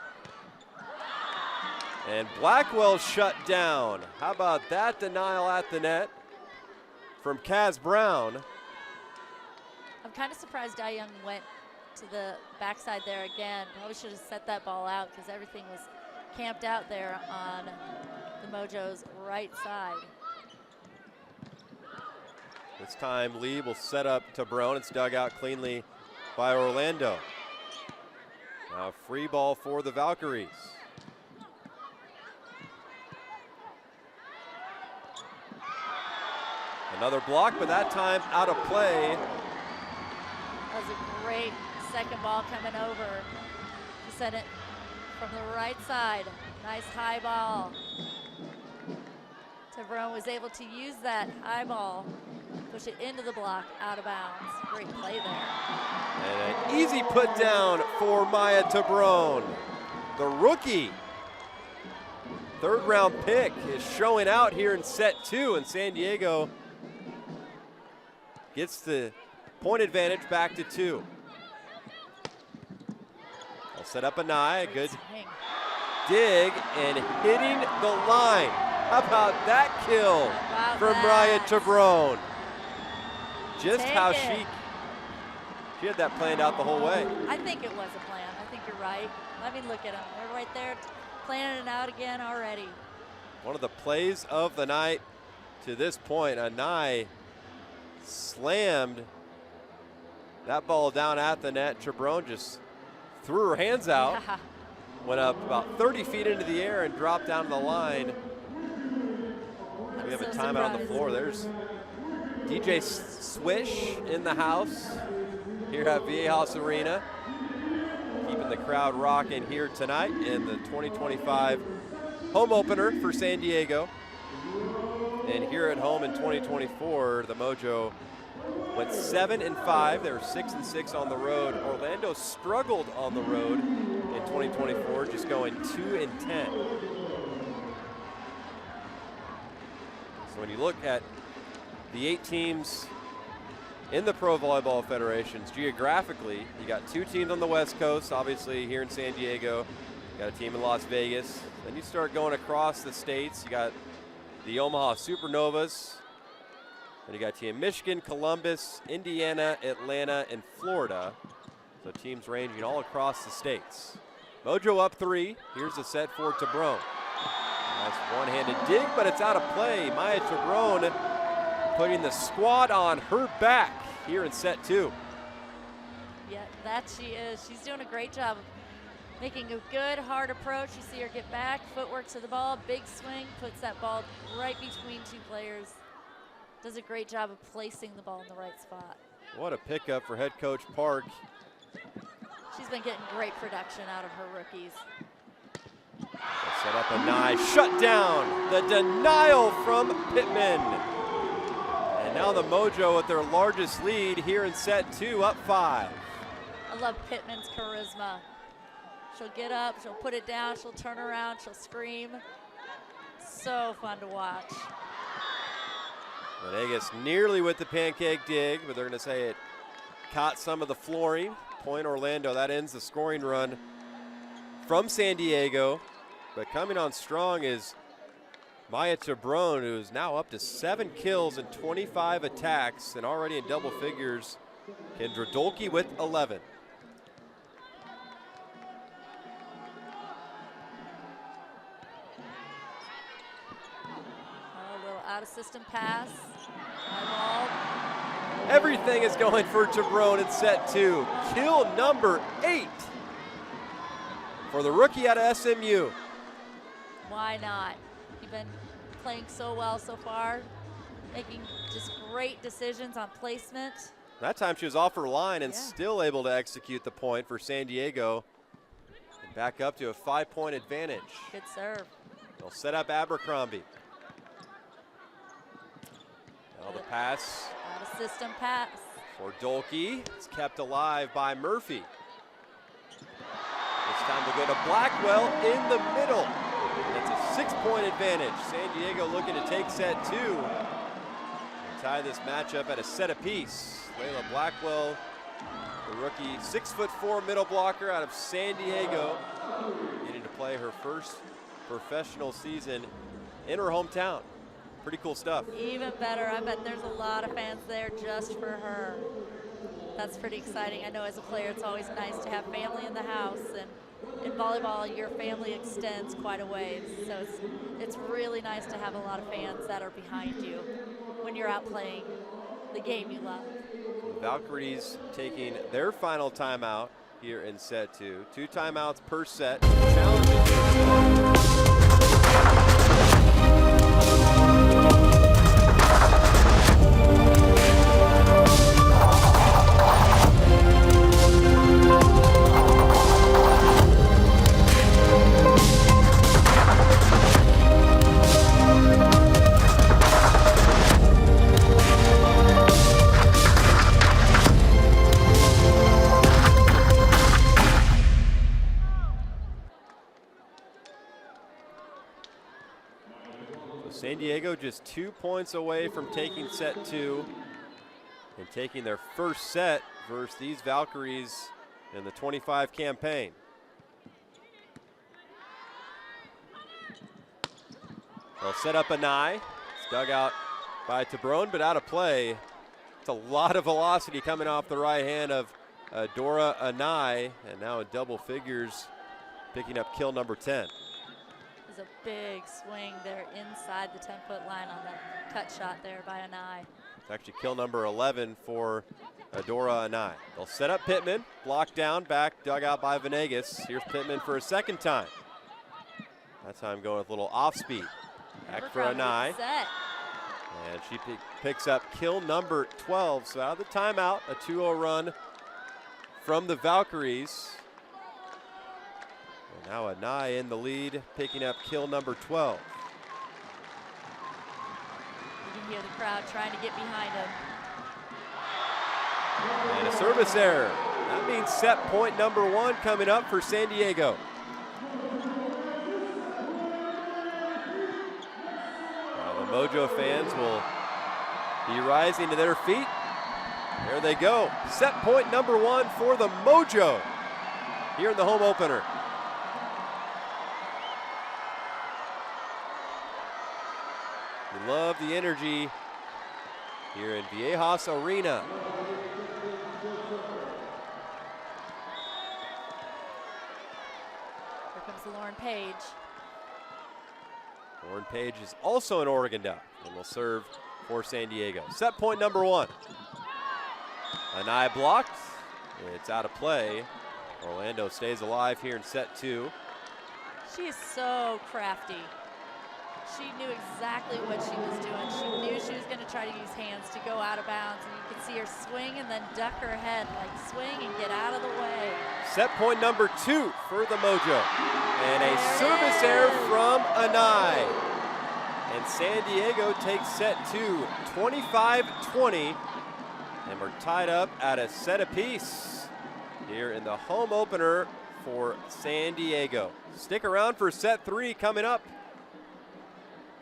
And Blackwell shut down. How about that denial at the net from Kaz Brown? I'm kind of surprised Young went to the backside there again. Probably should have set that ball out because everything was camped out there on the Mojo's right side. This time Lee will set up to Brown. It's dug out cleanly by Orlando. Now a free ball for the Valkyries. Another block, but that time out of play. That was a great second ball coming over. He sent it from the right side. Nice high ball. Tavron was able to use that high ball, push it into the block, out of bounds. Great play there. And an easy put down for Maya Tavron. The rookie, third round pick, is showing out here in set 2, and San Diego gets the point advantage back to 2. They'll set up Anai, a good dig, and hitting the line. How about that kill from Mariah Tavron? Just how she had that planned out the whole way. I think it was a plan. I think you're right. Let me look at them. They're right there planning it out again already. One of the plays of the night to this point. Anai slammed that ball down at the net. Tavron just threw her hands out, went up about 30 feet into the air and dropped down to the line. We have a timeout on the floor. There's DJ Swish in the house. here at Viejas Arena. Keeping the crowd rocking here tonight in the 2025 home opener for San Diego. And here at home in 2024, the Mojo went 7-5. They were 6-6 on the road. Orlando struggled on the road in 2024, just going 2-10. So when you look at the 8 teams in the Pro Volleyball Federations, geographically, you got 2 teams on the West Coast, obviously here in San Diego. You got a team in Las Vegas. Then you start going across the states. You got the Omaha Supernovas. And you got Team Michigan, Columbus, Indiana, Atlanta, and Florida. So teams ranging all across the states. Mojo up 3. Here's a set for Tabron. Nice one-handed dig, but it's out of play. Maya Tabron putting the squad on her back here in set 2. Yeah, that she is. She's doing a great job of making a good, hard approach. You see her get back, footwork to the ball, big swing, puts that ball right between 2 players. Does a great job of placing the ball in the right spot. What a pickup for head coach Park. She's been getting great production out of her rookies. Set up a nice shut down. The denial from Pittman. And now the Mojo with their largest lead here in set 2, up 5. I love Pittman's charisma. She'll get up, she'll put it down, she'll turn around, she'll scream. So fun to watch. Venegas nearly with the pancake dig, but they're going to say it caught some of the flooring. Point Orlando, that ends the scoring run from San Diego. But coming on strong is Maya Tabron, who is now up to 7 kills and 25 attacks and already in double figures. Kendra Dolke with 11. A little out of system pass. High ball. Everything is going for Tabron in set 2. Kill number 8 for the rookie out of SMU. Why not? You've been playing so well so far, making just great decisions on placement. That time she was off her line and still able to execute the point for San Diego. And back up to a 5-point advantage. Good serve. They'll set up Abercrombie. Now the pass. Out of system pass. For Dolke. It's kept alive by Murphy. It's time to go to Blackwell in the middle. It's a 6-point advantage. San Diego looking to take set 2. And tie this matchup at a set apiece. Layla Blackwell, the rookie, 6'4" middle blocker out of San Diego, getting to play her first professional season in her hometown. Pretty cool stuff. Even better. I bet there's a lot of fans there just for her. That's pretty exciting. I know as a player it's always nice to have family in the house, and in volleyball your family extends quite a ways. So it's really nice to have a lot of fans that are behind you when you're out playing the game you love. Valkyries taking their final timeout here in set 2. 2 timeouts per set. Challenges. San Diego just 2 points away from taking set 2 and taking their first set versus these Valkyries in the 25 campaign. They'll set up a Nye. It's dug out by Tabron, but out of play. It's a lot of velocity coming off the right hand of Dora Anai, and now in double figures, picking up kill number 10. There's a big swing there inside the 10-foot line on that cut shot there by Anai. It's actually kill number 11 for Dora Anai. They'll set up Pittman, blocked down, back, dug out by Venegas. Here's Pittman for a second time. That time going with a little off speed. Back for Anai. And she picks up kill number 12. So out of the timeout, a 2-0 run from the Valkyries. And now Anai in the lead, picking up kill number 12. You can hear the crowd trying to get behind him. And a service error. That means set point number 1 coming up for San Diego. Now the Mojo fans will be rising to their feet. There they go. Set point number 1 for the Mojo here in the home opener. We love the energy here in Viejas Arena. Here comes Lauren Page. Lauren Page is also an Oregon Duck and will serve for San Diego. Set point number 1. Anai blocked. It's out of play. Orlando stays alive here in set 2. She is so crafty. She knew exactly what she was doing. She knew she was going to try to use hands to go out of bounds, and you could see her swing and then duck her head, like swing and get out of the way. Set point number 2 for the Mojo. And a service error from Anai. And San Diego takes set 2, 25-20. And we're tied up at a set apiece here in the home opener for San Diego. Stick around for set 3 coming up.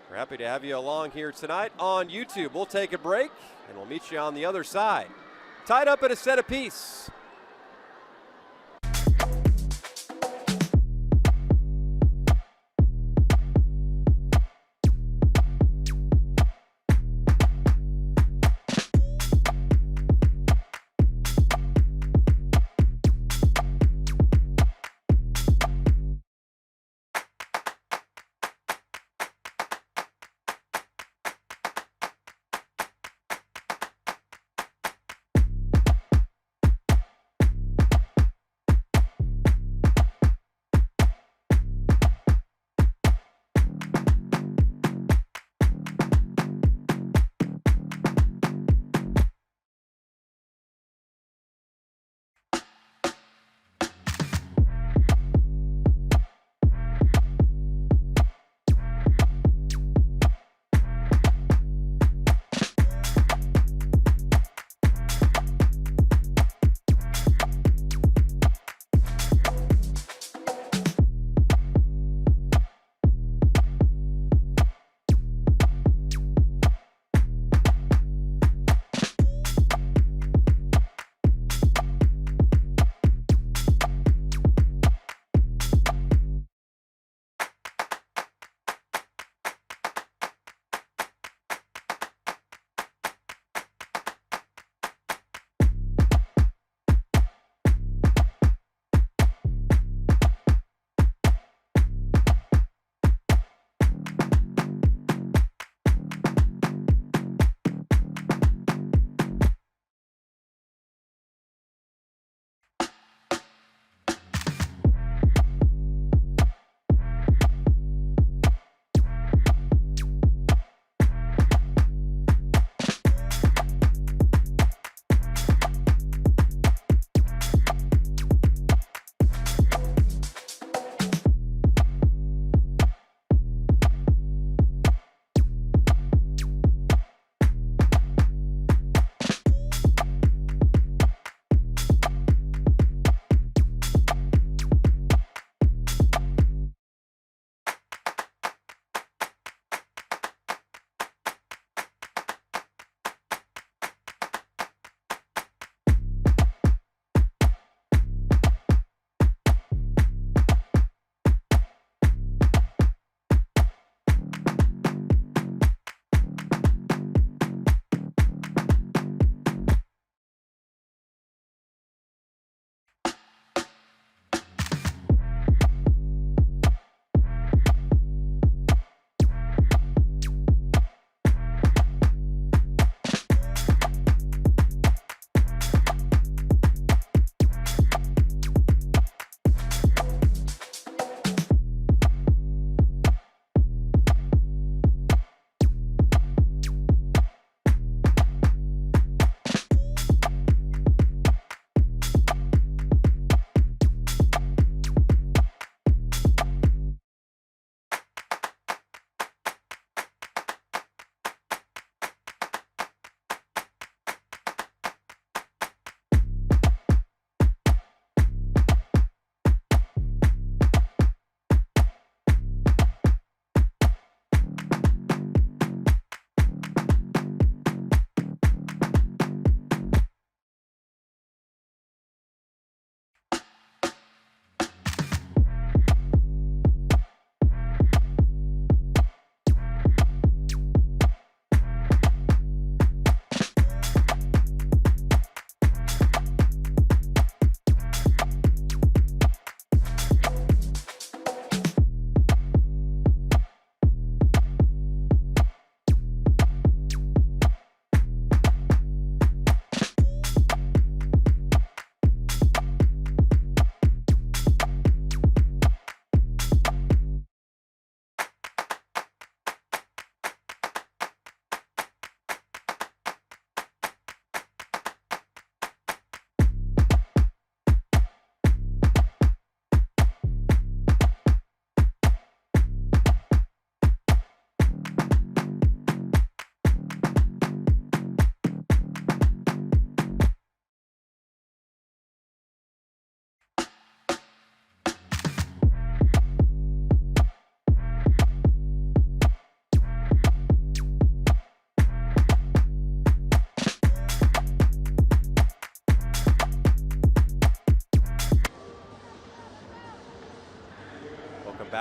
We're happy to have you along here tonight on YouTube. We'll take a break and we'll meet you on the other side. Tied up at a set apiece.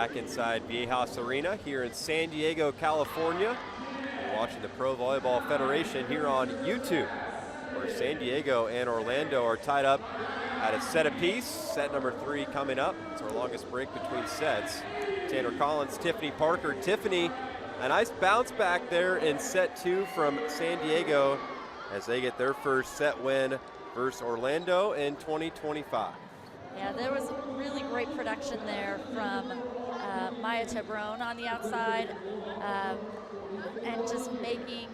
back inside Viejas Arena here in San Diego, California. We're watching the Pro Volleyball Federation here on YouTube, where San Diego and Orlando are tied up at a set apiece. Set number 3 coming up. It's our longest break between sets. Tanner Collins, Tiffany Parker. Tiffany, a nice bounce back there in set 2 from San Diego as they get their first set win versus Orlando in 2025. Yeah, there was really great production there from Maya Tebron on the outside, and just making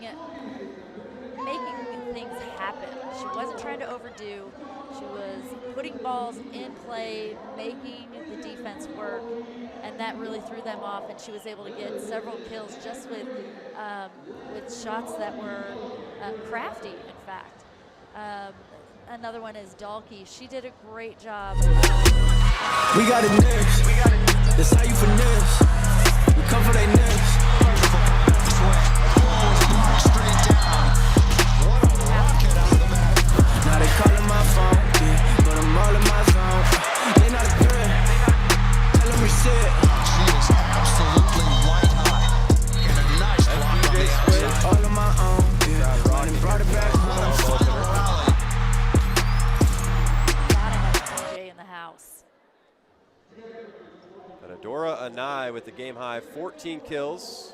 things happen. She wasn't trying to overdo. She was putting balls in play, making the defense work, and that really threw them off. And she was able to get several kills just with shots that were crafty, in fact. Another one is Dalkey. She did a great job. We got it next. That's how you finesse. We come for that next. Now they calling my phone, yeah, but I'm all in my zone. They not a threat. Tell them reset. She is absolutely white hot. And a nice block on the outside. All on my own, yeah. Running, brought it back home. What a final rally. Gotta have TJ in the house. And Adora Anai with the game high 14 kills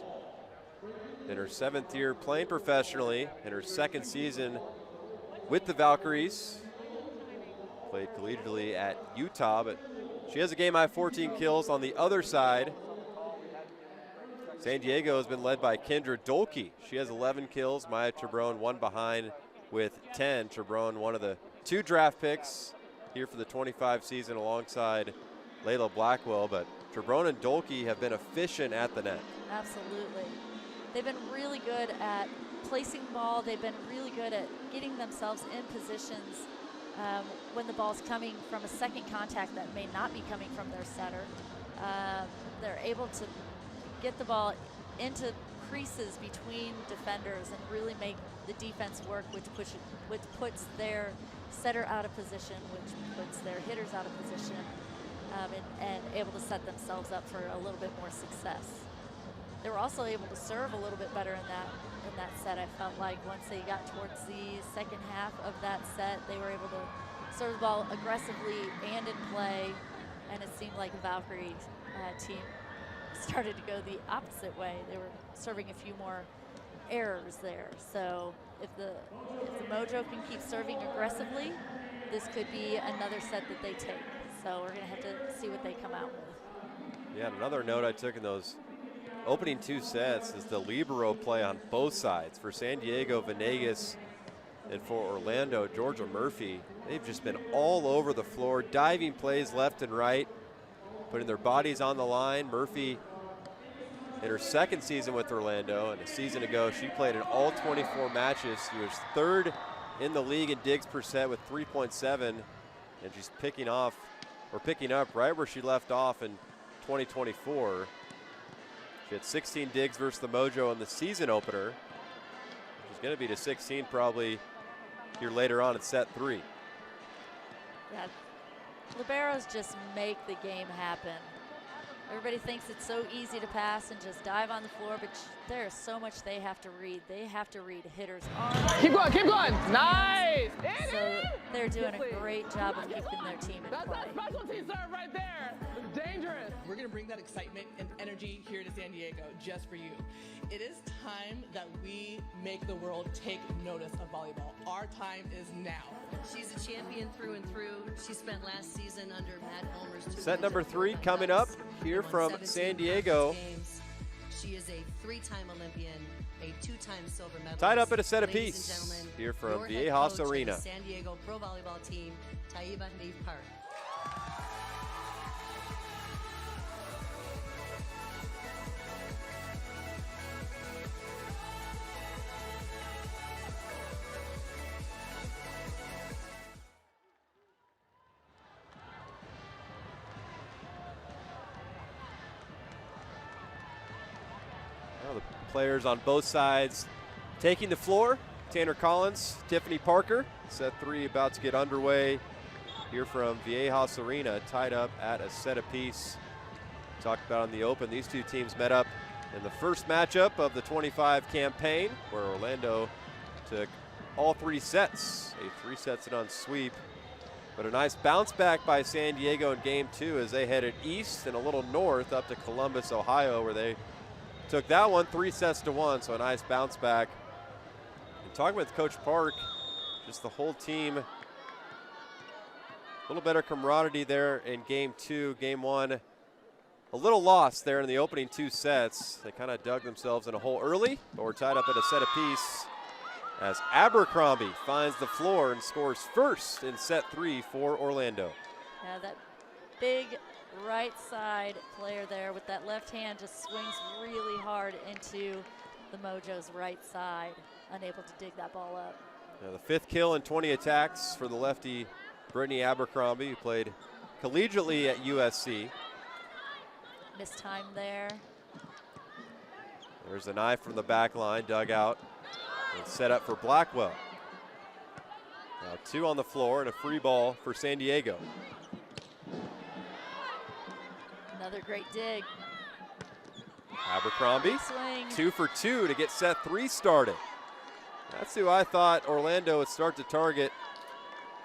in her 7th year playing professionally in her 2nd season with the Valkyries. Played collegiately at Utah, but she has a game high 14 kills. On the other side, San Diego has been led by Kendra Dolke. She has 11 kills. Maya Tebron 1 behind with 10. Tebron, one of the 2 draft picks here for the 25 season alongside Layla Blackwell, but Tebron and Dolke have been efficient at the net. Absolutely. They've been really good at placing ball. They've been really good at getting themselves in positions when the ball's coming from a second contact that may not be coming from their setter. They're able to get the ball into creases between defenders and really make the defense work, which puts their setter out of position, which puts their hitters out of position, and able to set themselves up for a little bit more success. They were also able to serve a little bit better in that set. I felt like once they got towards the second half of that set, they were able to serve the ball aggressively and in play, and it seemed like the Valkyrie team started to go the opposite way. They were serving a few more errors there. So if the Mojo can keep serving aggressively, this could be another set that they take. So we're gonna have to see what they come out with. Yeah, another note I took in those opening 2 sets is the libero play on both sides. For San Diego, Venegas, and for Orlando, Georgia Murphy. They've just been all over the floor, diving plays left and right, putting their bodies on the line. Murphy, in her 2nd season with Orlando, and a season ago, she played in all 24 matches. She was 3rd in the league in digs per set with 3.7, and she's picking up right where she left off in 2024. She had 16 digs versus the Mojo in the season opener. She's going to be to 16 probably here later on in set 3. Yeah, liberos just make the game happen. Everybody thinks it's so easy to pass and just dive on the floor, but there's so much they have to read. They have to read hitters' arms. Keep going, nice! So they're doing a great job of keeping their team in That's play. that specialty serve right there. Dangerous. We're going to bring that excitement and energy here to San Diego just for you. It is time that we make the world take notice of volleyball. Our time is now. She's a champion through and through. She spent last season under Matt Ulmer's Set number 3 coming up here from San Diego. She is a 3-time Olympian, a 2-time silver medalist. Tied up at a set Ladies apiece and gentlemen, here from your head Viejas coach of the Arena. San Diego Pro Volleyball team, Taiba Neve Park. Well, the players on both sides taking the floor. Tanner Collins, Tiffany Parker. Set 3 about to get underway here from Viejas Arena, tied up at a set apiece. talked about in the Open, these two teams met up in the first matchup of the 25 campaign, where Orlando took all 3 sets, a 3-set-on sweep. But a nice bounce back by San Diego in game 2 as they headed east and a little north up to Columbus, Ohio, where they took that one 3-1, so a nice bounce back. And talking with Coach Park, just the whole team, a little better camaraderie there in game 2. Game 1, a little lost there in the opening 2 sets. They kind of dug themselves in a hole early, but we're tied up at a set apiece as Abercrombie finds the floor and scores first in set 3 for Orlando. Yeah, that big right side player there with that left hand just swings really hard into the Mojo's right side, unable to dig that ball up. Now the 5th kill and 20 attacks for the lefty Brittany Abercrombie, who played collegiately at USC. Missed time there. There's an eye from the back line, dug out and set up for Blackwell. Now 2 on the floor and a free ball for San Diego. Another great dig. Abercrombie, Swing. 2 for 2 to get set 3 started. That's who I thought Orlando would start to target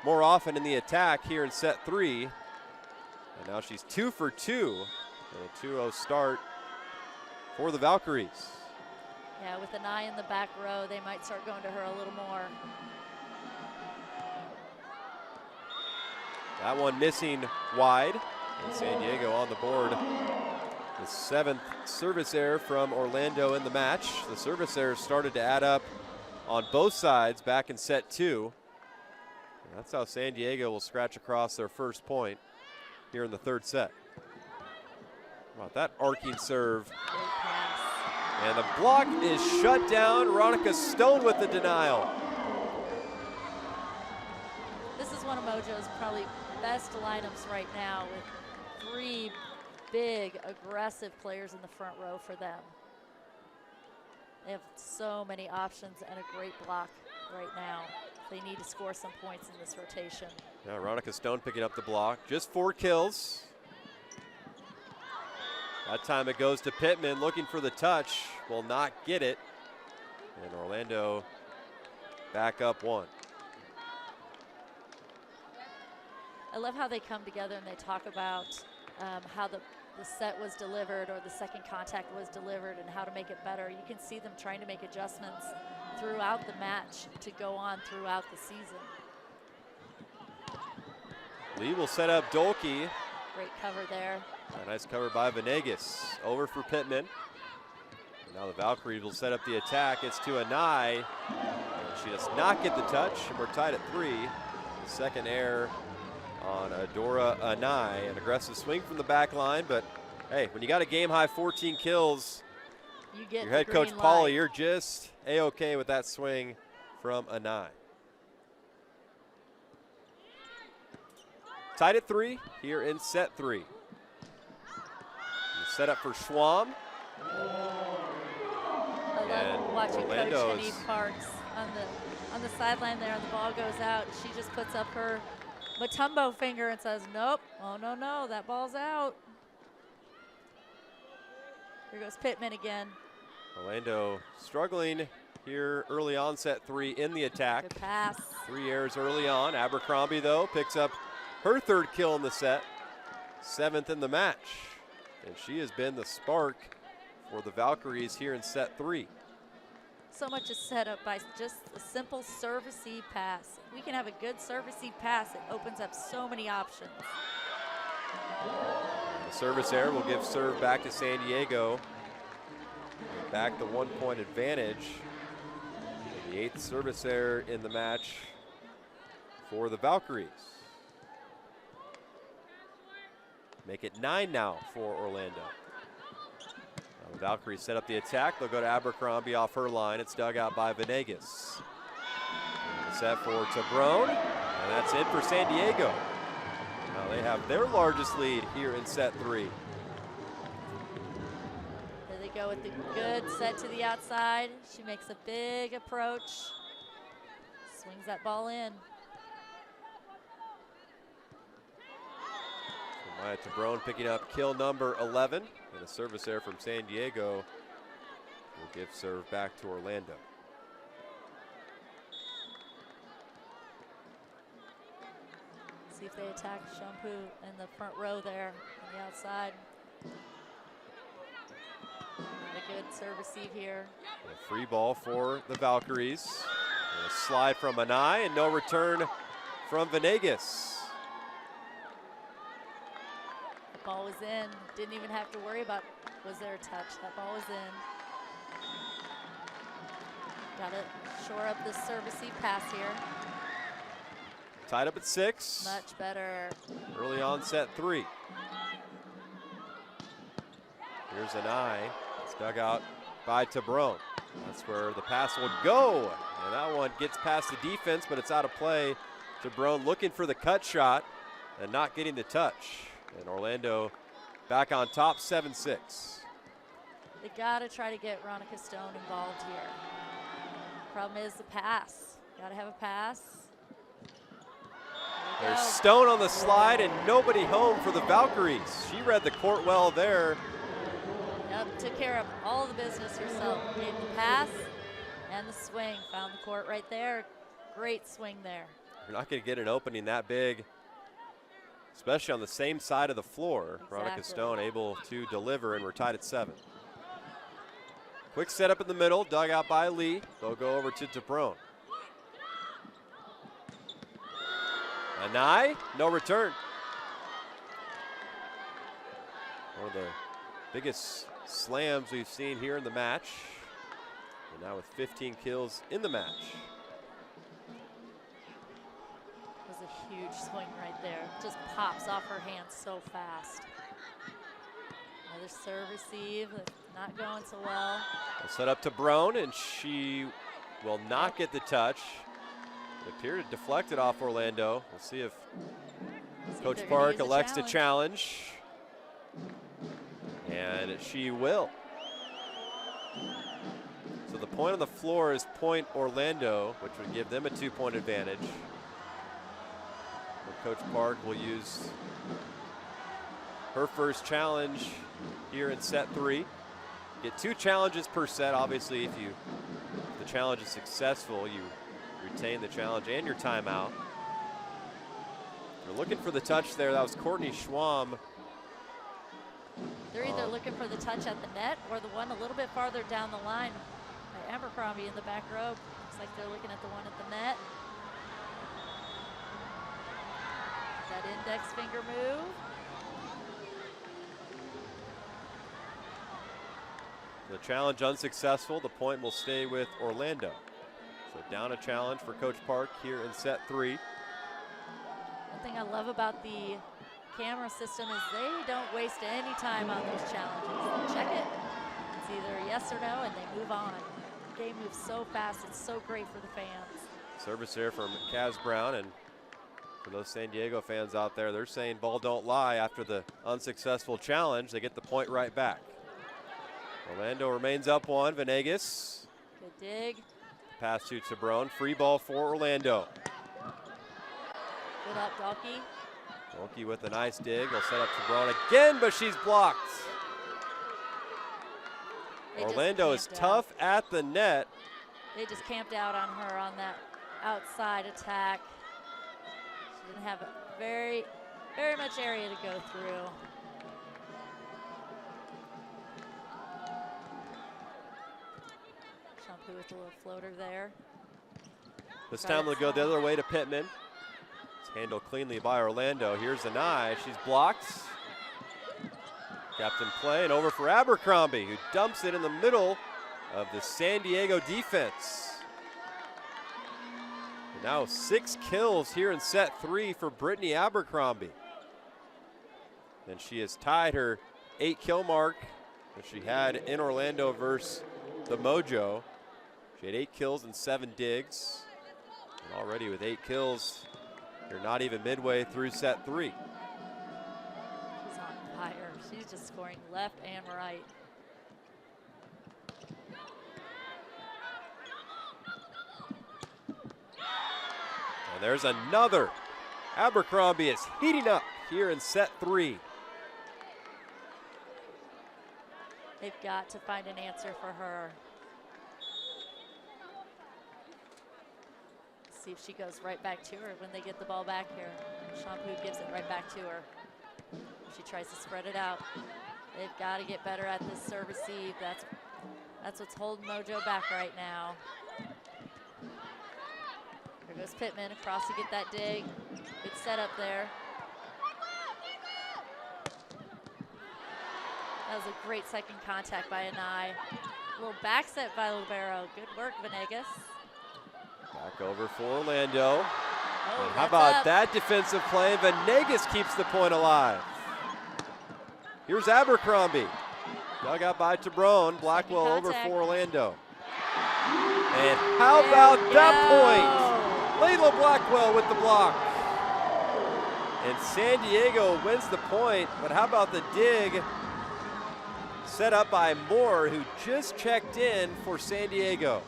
more often in the attack here in set 3. And now she's 2 for 2. And a 2-0 start for the Valkyries. Yeah, with an eye in the back row, they might start going to her a little more. That one missing wide. And San Diego on the board. The 7th service error from Orlando in the match. The service errors started to add up on both sides back in set 2. And that's how San Diego will scratch across their first point here in the 3rd set. How about that arcing serve? Great pass. And the block is shut down. Veronica Stone with the denial. This is one of Mojo's probably best lineups right now, with 3 big, aggressive players in the front row for them. They have so many options and a great block right now. They need to score some points in this rotation. Now Veronica Stone picking up the block. Just 4 kills. That time it goes to Pittman, looking for the touch, will not get it. And Orlando back up 1. I love how they come together and they talk about how the set was delivered or the second contact was delivered and how to make it better. You can see them trying to make adjustments throughout the match to go on throughout the season. Lee will set up Dolke. Great cover there. A nice cover by Venegas. Over for Pittman. And now the Valkyries will set up the attack. It's to Anai. And she does not get the touch. And we're tied at 3. The second error on Adora Anai. An aggressive swing from the back line. But hey, when you got a game high 14 kills, You get your head coach Paula, you're just A-okay with that swing from Anai. Tied at 3 here in set 3. Set up for Schwam. I love watching Coach Jenny Parks on the sideline there, and the ball goes out. She just puts up her Matumbo finger and says, nope, oh no, that ball's out. Here goes Pittman again. Orlando struggling here early on set 3 in the attack. Good pass. 3 errors early on. Abercrombie, though, picks up her 3rd kill in the set, 7th in the match. And she has been the spark for the Valkyries here in set 3. So much is set up by just a simple serve-receive pass. We can have a good serve-receive pass. It opens up so many options. The service error will give serve back to San Diego. Back the 1-point advantage. And the 8th service error in the match for the Valkyries. Make it 9 now for Orlando. Now the Valkyries set up the attack. They'll go to Abercrombie off her line. It's dug out by Venegas. And the set for Tabrone. And that's it for San Diego. Now they have their largest lead here in set 3. There they go with the good set to the outside. She makes a big approach. Swings that ball in. Maya Tabron picking up kill number 11. And a service there from San Diego will give serve back to Orlando. See if they attack Shampoo in the front row there on the outside. Not a good serve receive here. A free ball for the Valkyries. And a slide from Anai and no return from Venegas. The ball was in. Didn't even have to worry about was there a touch. That ball was in. Got to shore up this serve receive pass here. Tied up at 6. Much better. Early on set 3. Here's Anai. It's dug out by Tabron. That's where the pass will go. And that one gets past the defense, but it's out of play. Tabron looking for the cut shot and not getting the touch. And Orlando back on top, 7-6. They got to try to get Veronica Stone involved here. Problem is the pass. Got to have a pass. There's Stone on the slide and nobody home for the Valkyries. She read the court well there. Yep, took care of all the business herself. Gave the pass and the swing. Found the court right there. Great swing there. You're not going to get an opening that big, especially on the same side of the floor. Exactly. Veronica Stone able to deliver, and we're tied at 7. Quick setup in the middle, dug out by Lee. They'll go over to Tabron. Anai, no return. One of the biggest slams we've seen here in the match. And now with 15 kills in the match. Was a huge swing right there. Just pops off her hands so fast. Another serve receive, not going so well. We'll set up to Brown, and she will not get the touch. It appeared to deflect it off Orlando. We'll see if Coach Park elects to challenge. And she will. So the point on the floor is point Orlando, which would give them a 2-point advantage. And Coach Park will use her first challenge here in set 3. Get 2 challenges per set. Obviously, if the challenge is successful, you retain the challenge and your timeout. They're looking for the touch there. That was Courtney Schwam. They're either looking for the touch at the net or the one a little bit farther down the line by Abercrombie in the back row. Looks like they're looking at the one at the net. That index finger move. The challenge unsuccessful. The point will stay with Orlando. So down a challenge for Coach Park here in set 3. One thing I love about the camera system is they don't waste any time on those challenges. They check it, it's either yes or no, and they move on. The game moves so fast, it's so great for the fans. Service here from Kaz Brown, and for those San Diego fans out there, they're saying ball don't lie. After the unsuccessful challenge, they get the point right back. Orlando remains up 1. Venegas. Good dig. Pass to Tabron. Free ball for Orlando. Good up, Dalkey. Dalkey with a nice dig. They'll set up Tabron again, but she's blocked. Orlando is tough at the net. They just camped out on her on that outside attack. She didn't have very much area to go through. Shampoo with a little floater there. This time they'll go the other way to Pittman. It's handled cleanly by Orlando. Here's Anai. She's blocked. Captain play and over for Abercrombie, who dumps it in the middle of the San Diego defense. And now 6 kills here in set 3 for Brittany Abercrombie. And she has tied her 8-kill mark that she had in Orlando versus the Mojo. She had 8 kills and 7 digs. And already with 8 kills, you're not even midway through set 3. She's on fire. She's just scoring left and right. And there's another. Abercrombie is heating up here in set 3. They've got to find an answer for her. See if she goes right back to her when they get the ball back here. Shampoo gives it right back to her. She tries to spread it out. They've got to get better at this serve receive. That's what's holding Mojo back right now. Here goes Pittman across to get that dig. Good setup there. That was a great second contact by Anai. A little back set by Libero. Good work, Venegas. Back over for Orlando. Oh, And how about that defensive play? Venegas keeps the point alive. Here's Abercrombie. Dug out by Tabrone. Blackwell over for Orlando. And how about that point? Layla Blackwell with the block. And San Diego wins the point, but how about the dig set up by Moore, who just checked in for San Diego.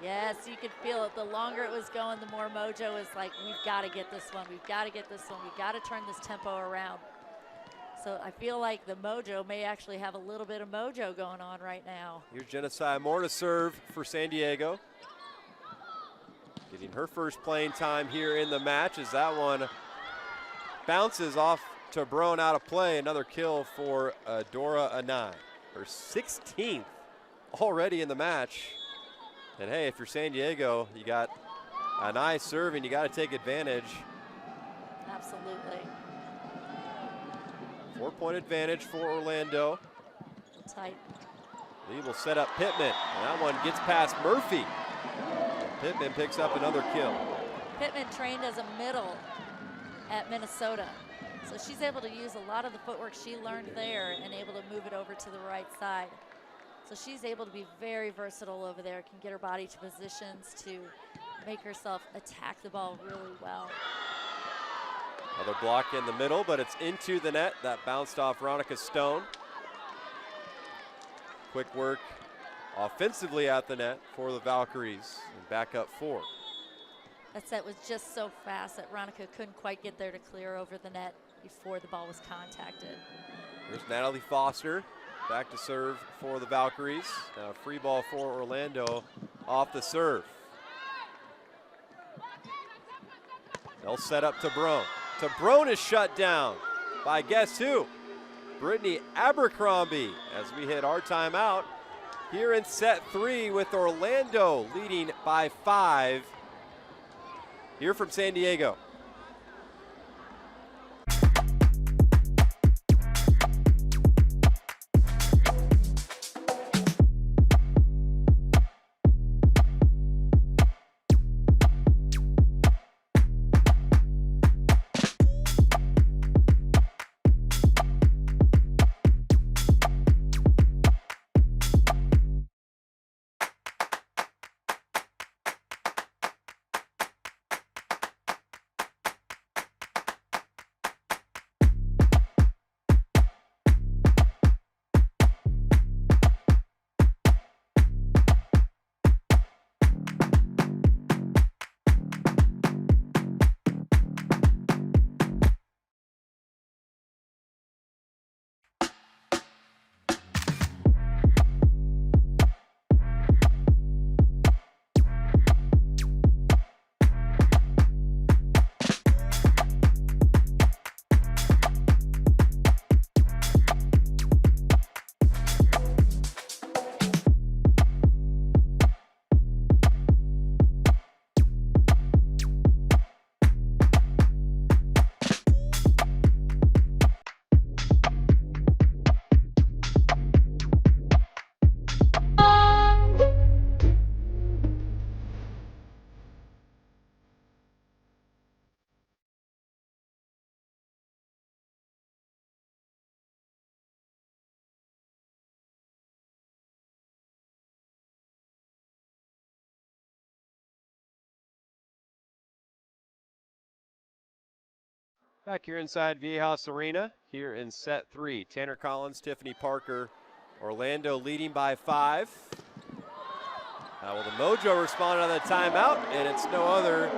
Yes, you could feel it. The longer it was going, the more Mojo was like, we've got to get this one. We've got to get this one. We've got to turn this tempo around. So I feel like the Mojo may actually have a little bit of mojo going on right now. Here's Genocide Moore to serve for San Diego. Getting her first playing time here in the match as that one bounces off to Brown out of play. Another kill for Dora Anai. Her 16th already in the match. And hey, if you're San Diego, you got Anai serving, you got to take advantage. Absolutely. 4-point advantage for Orlando. Tight. Lee will set up Pittman, and that one gets past Murphy. Pittman picks up another kill. Pittman trained as a middle at Minnesota. So she's able to use a lot of the footwork she learned there and able to move it over to the right side. So she's able to be very versatile over there, can get her body to positions to make herself attack the ball really well. Another block in the middle, but it's into the net. That bounced off Veronica Stone. Quick work offensively at the net for the Valkyries, and back up 4. That set was just so fast that Veronica couldn't quite get there to clear over the net before the ball was contacted. There's Natalie Foster back to serve for the Valkyries. Now a free ball for Orlando off the serve. They'll set up to Tabrone. Tabrone is shut down by guess who? Brittany Abercrombie, as we hit our timeout here in set 3 with Orlando leading by 5 here from San Diego. Back here inside Viejas Arena, here in set 3. Tanner Collins, Tiffany Parker, Orlando leading by 5. Now will the Mojo respond on the timeout, and it's no other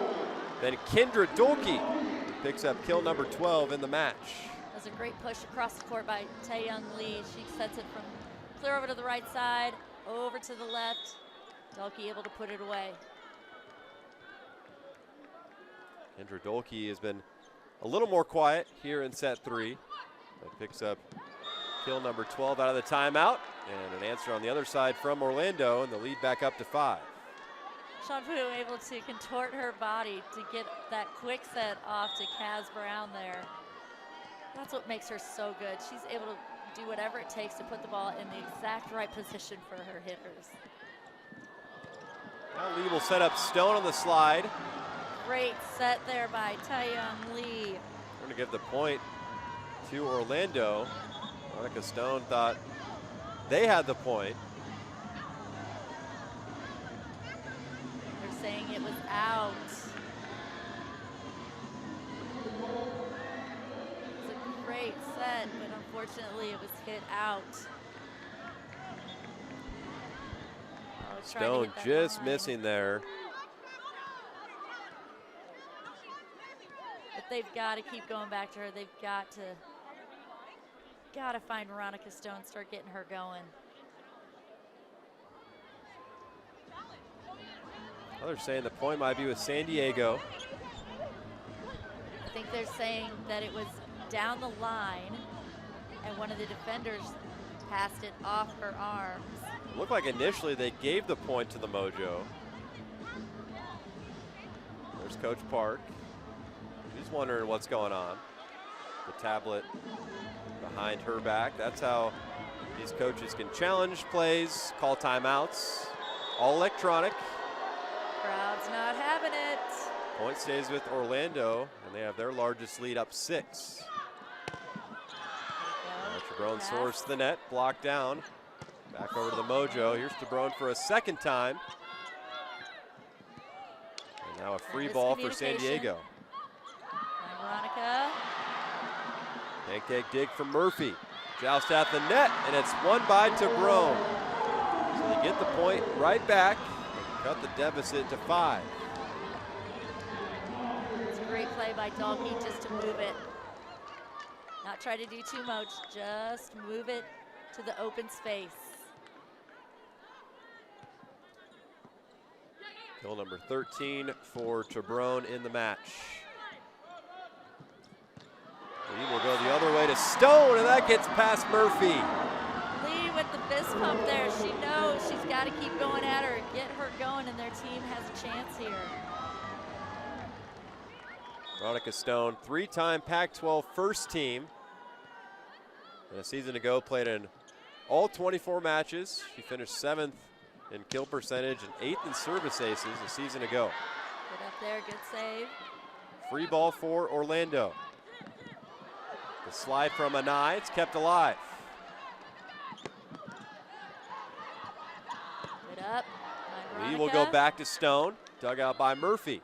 than Kendra Dolke, who picks up kill number 12 in the match. It was There's a great push across the court by Taeyoung Lee. She sets it from clear over to the right side, over to the left. Dolke able to put it away. Kendra Dolke has been a little more quiet here in set 3. That picks up kill number 12 out of the timeout, and an answer on the other side from Orlando, and the lead back up to 5. Shampoo able to contort her body to get that quick set off to Kaz Brown there. That's what makes her so good. She's able to do whatever it takes to put the ball in the exact right position for her hitters. Now Lee will set up Stone on the slide. Great set there by Taeyoung Lee. We're going to give the point to Orlando. Monica Stone thought they had the point. They're saying it was out. It was a great set, but unfortunately it was hit out. Oh, Stone just missing there. But they've got to keep going back to her. They've got to find Veronica Stone, start getting her going. Well, they're saying the point might be with San Diego. I think they're saying that it was down the line and one of the defenders passed it off her arms. It looked like initially they gave the point to the Mojo. There's Coach Park. She's wondering what's going on. The tablet behind her back. That's how these coaches can challenge plays, call timeouts, all electronic. Crowd's not having it. Point stays with Orlando, and they have their largest lead up 6. Chabrone soars to the net, blocked down. Back over to the Mojo. Here's Chabrone for a second time. And now a free ball for San Diego. Veronica. Pancake dig from Murphy. Joust at the net, and it's won by Chabrone. So they get the point right back and cut the deficit to 5. It's a great play by Dolke just to move it. Not try to do too much, just move it to the open space. Kill number 13 for Chabrone in the match. Lee will go the other way to Stone, and that gets past Murphy. Lee with the fist pump there. She knows she's got to keep going at her, get her going, and their team has a chance here. Veronica Stone, 3-time Pac-12 first team. And a season ago, played in all 24 matches. She finished 7th in kill percentage and 8th in service aces a season ago. Good up there, good save. Free ball for Orlando. The slide from Anai, it's kept alive. Good up. Lee will go back to Stone, dug out by Murphy.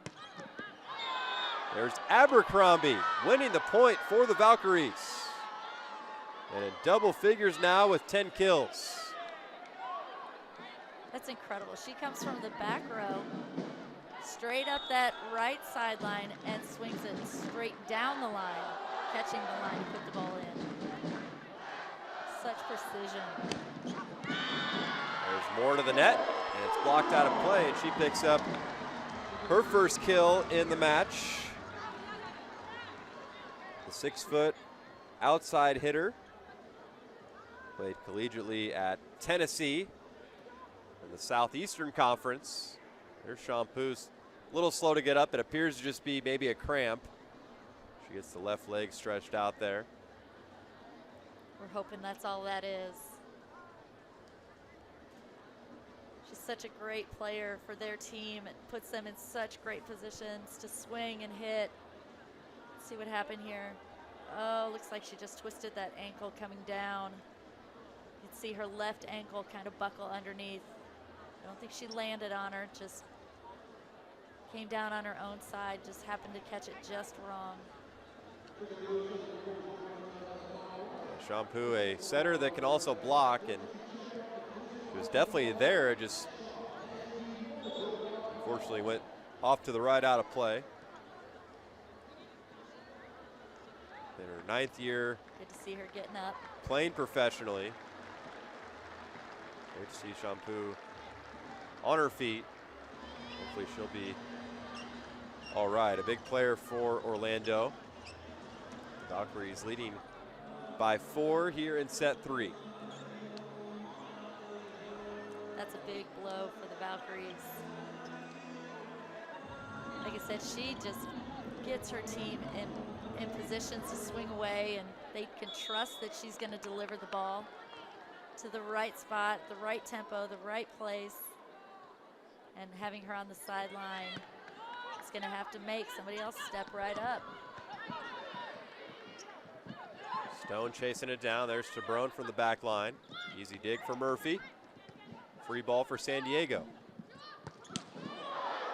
There's Abercrombie winning the point for the Valkyries. And in double figures now with 10 kills. That's incredible. She comes from the back row, straight up that right sideline and swings it straight down the line, catching the line to put the ball in. Such precision. There's more to the net, and it's blocked out of play, and she picks up her first kill in the match. The 6-foot outside hitter. Played collegiately at Tennessee in the Southeastern Conference. There's Shampoo's a little slow to get up. It appears to just be maybe a cramp. She gets the left leg stretched out there. We're hoping that's all that is. She's such a great player for their team. It puts them in such great positions to swing and hit. Let's see what happened here. Oh, looks like she just twisted that ankle coming down. You can see her left ankle kind of buckle underneath. I don't think she landed on her, just came down on her own side, just happened to catch it just wrong. Shampoo, a setter that can also block, and she was definitely there, just unfortunately went off to the right out of play. in her 9th year. Good to see her getting up. Playing professionally. Great to see Shampoo on her feet. Hopefully she'll be all right. A big player for Orlando. Valkyries leading by 4 here in set 3. That's a big blow for the Valkyries. Like I said, she just gets her team in positions to swing away, and they can trust that she's going to deliver the ball to the right spot, the right tempo, the right place. And having her on the sideline is going to have to make somebody else step right up. Stone chasing it down. There's Tabrone from the back line. Easy dig for Murphy. Free ball for San Diego.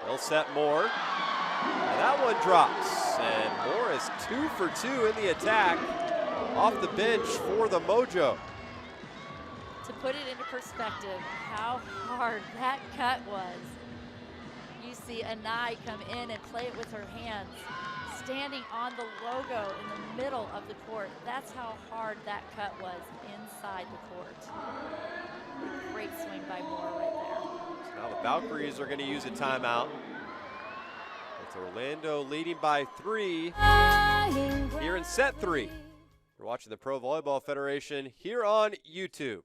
They'll set Moore. And that one drops. And Moore is 2 for 2 in the attack off the bench for the Mojo. To put it into perspective, how hard that cut was. You see Anai come in and play it with her hands, standing on the logo in the middle of the court. That's how hard that cut was inside the court. Great swing by Moore right there. So now the Valkyries are going to use a timeout. It's Orlando leading by 3 here in set 3. You're watching the Pro Volleyball Federation here on YouTube.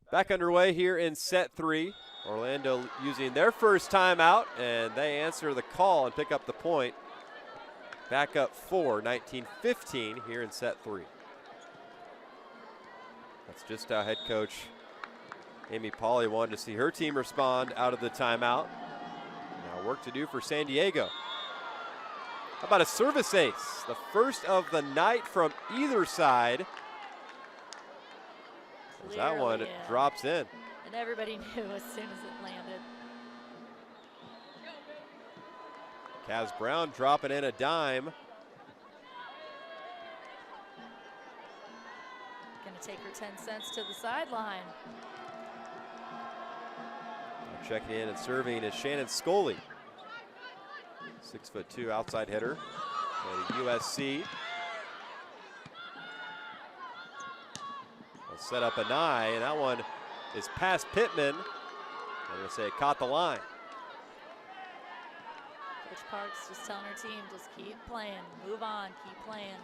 Back underway here in set 3. Orlando using their first timeout, and they answer the call and pick up the point. Back up 4, 19-15 here in set 3. That's just how head coach Amy Pauley wanted to see her team respond out of the timeout. Now work to do for San Diego. How about a service ace? The first of the night from either side. As that one drops in. And everybody knew as soon as it landed. Kaz Brown dropping in a dime. Gonna take her 10 cents to the sideline. Checking in and serving is Shannon Scully. 6'2" outside hitter at USC. They'll set up Anai, and that one is past Pittman. I'm going to say it caught the line. Coach Parks just telling her team, just keep playing, move on, keep playing.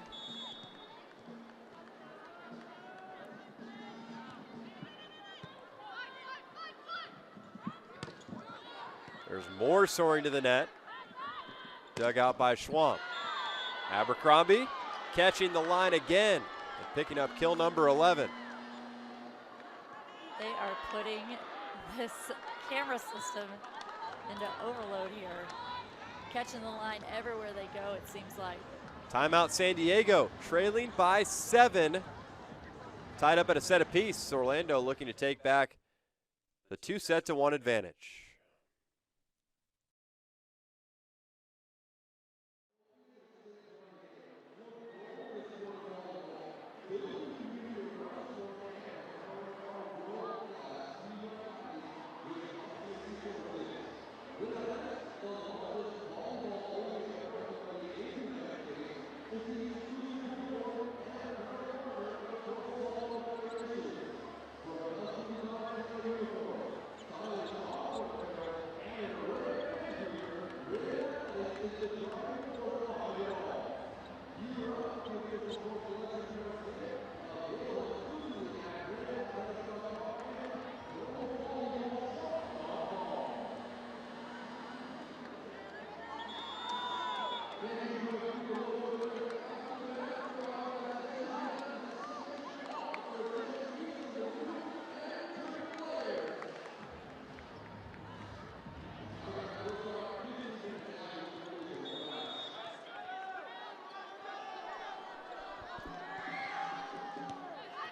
There's more soaring to the net. Dug out by Schwamp. Abercrombie catching the line again and picking up kill number 11. They are putting this camera system into overload here. Catching the line everywhere they go, it seems like. Timeout San Diego, trailing by 7. Tied up at a set apiece. Orlando looking to take back the 2-1 advantage.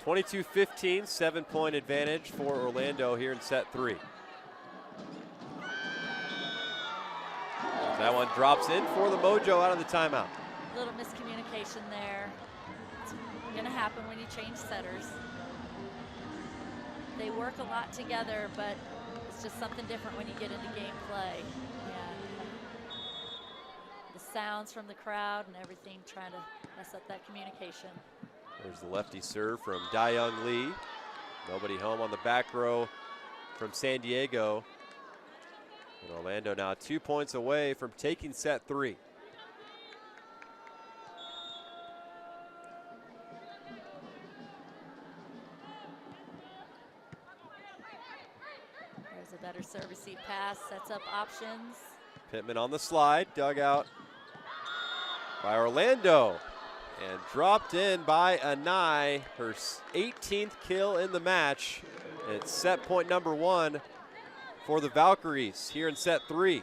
22-15, 7-point advantage for Orlando here in set 3. That one drops in for the Mojo out of the timeout. A little miscommunication there. It's going to happen when you change setters. They work a lot together, but it's just something different when you get into game play. And the sounds from the crowd and everything trying to mess up that communication. There's the lefty serve from Dayoung Lee. Nobody home on the back row from San Diego. And Orlando now 2 points away from taking set 3. There's a better serve receive pass, sets up options. Pittman on the slide, dug out by Orlando. And dropped in by Anai, her 18th kill in the match. It's set point number 1 for the Valkyries here in set 3.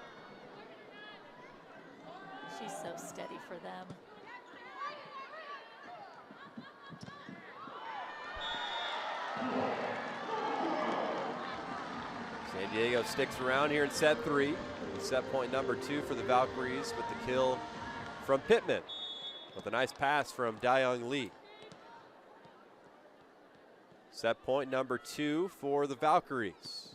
She's so steady for them. San Diego sticks around here in set 3. Set point number 2 for the Valkyries with the kill from Pittman, with a nice pass from Dayoung Lee. Set point number 2 for the Valkyries.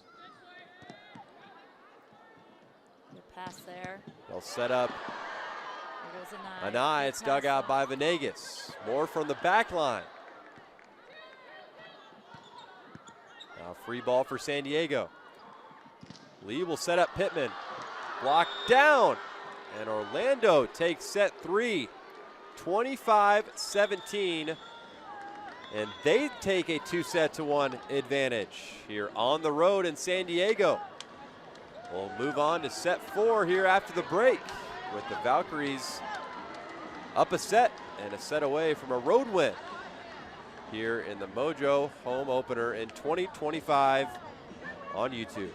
Good pass there. They'll set up There goes Anai. It's dug out by Venegas. More from the back line. Now free ball for San Diego. Lee will set up Pittman. Blocked down. And Orlando takes set 3, 25-17. And they take a 2-set-to-1 advantage here on the road in San Diego. We'll move on to set 4 here after the break, with the Valkyries up a set and a set away from a road win here in the Mojo home opener in 2025 on YouTube.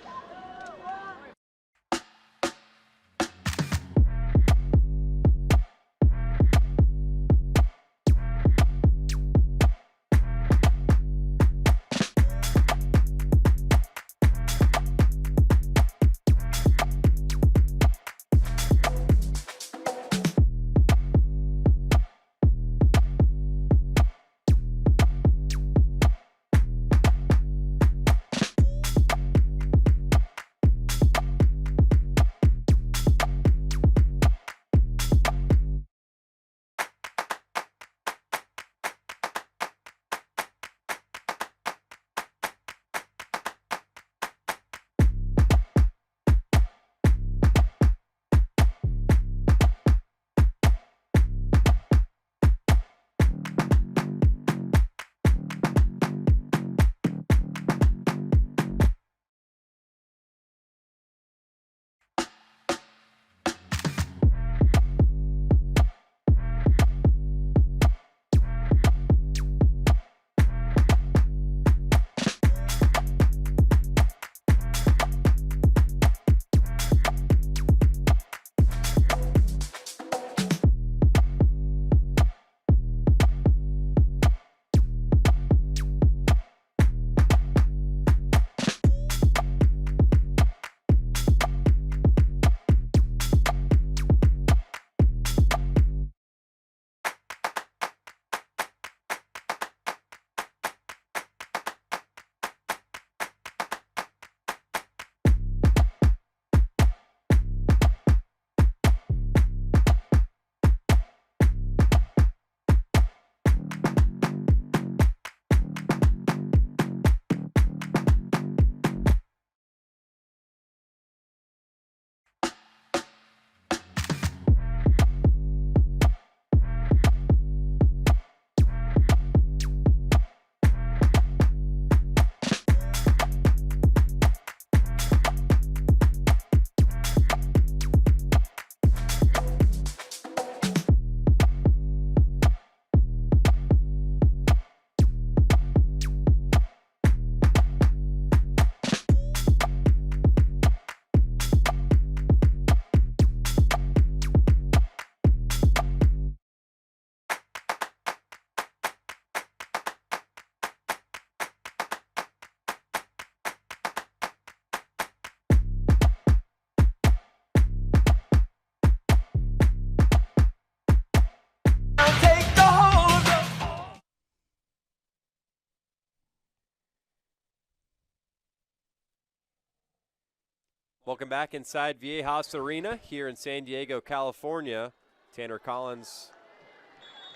Welcome back inside Viejas Arena here in San Diego, California. Tanner Collins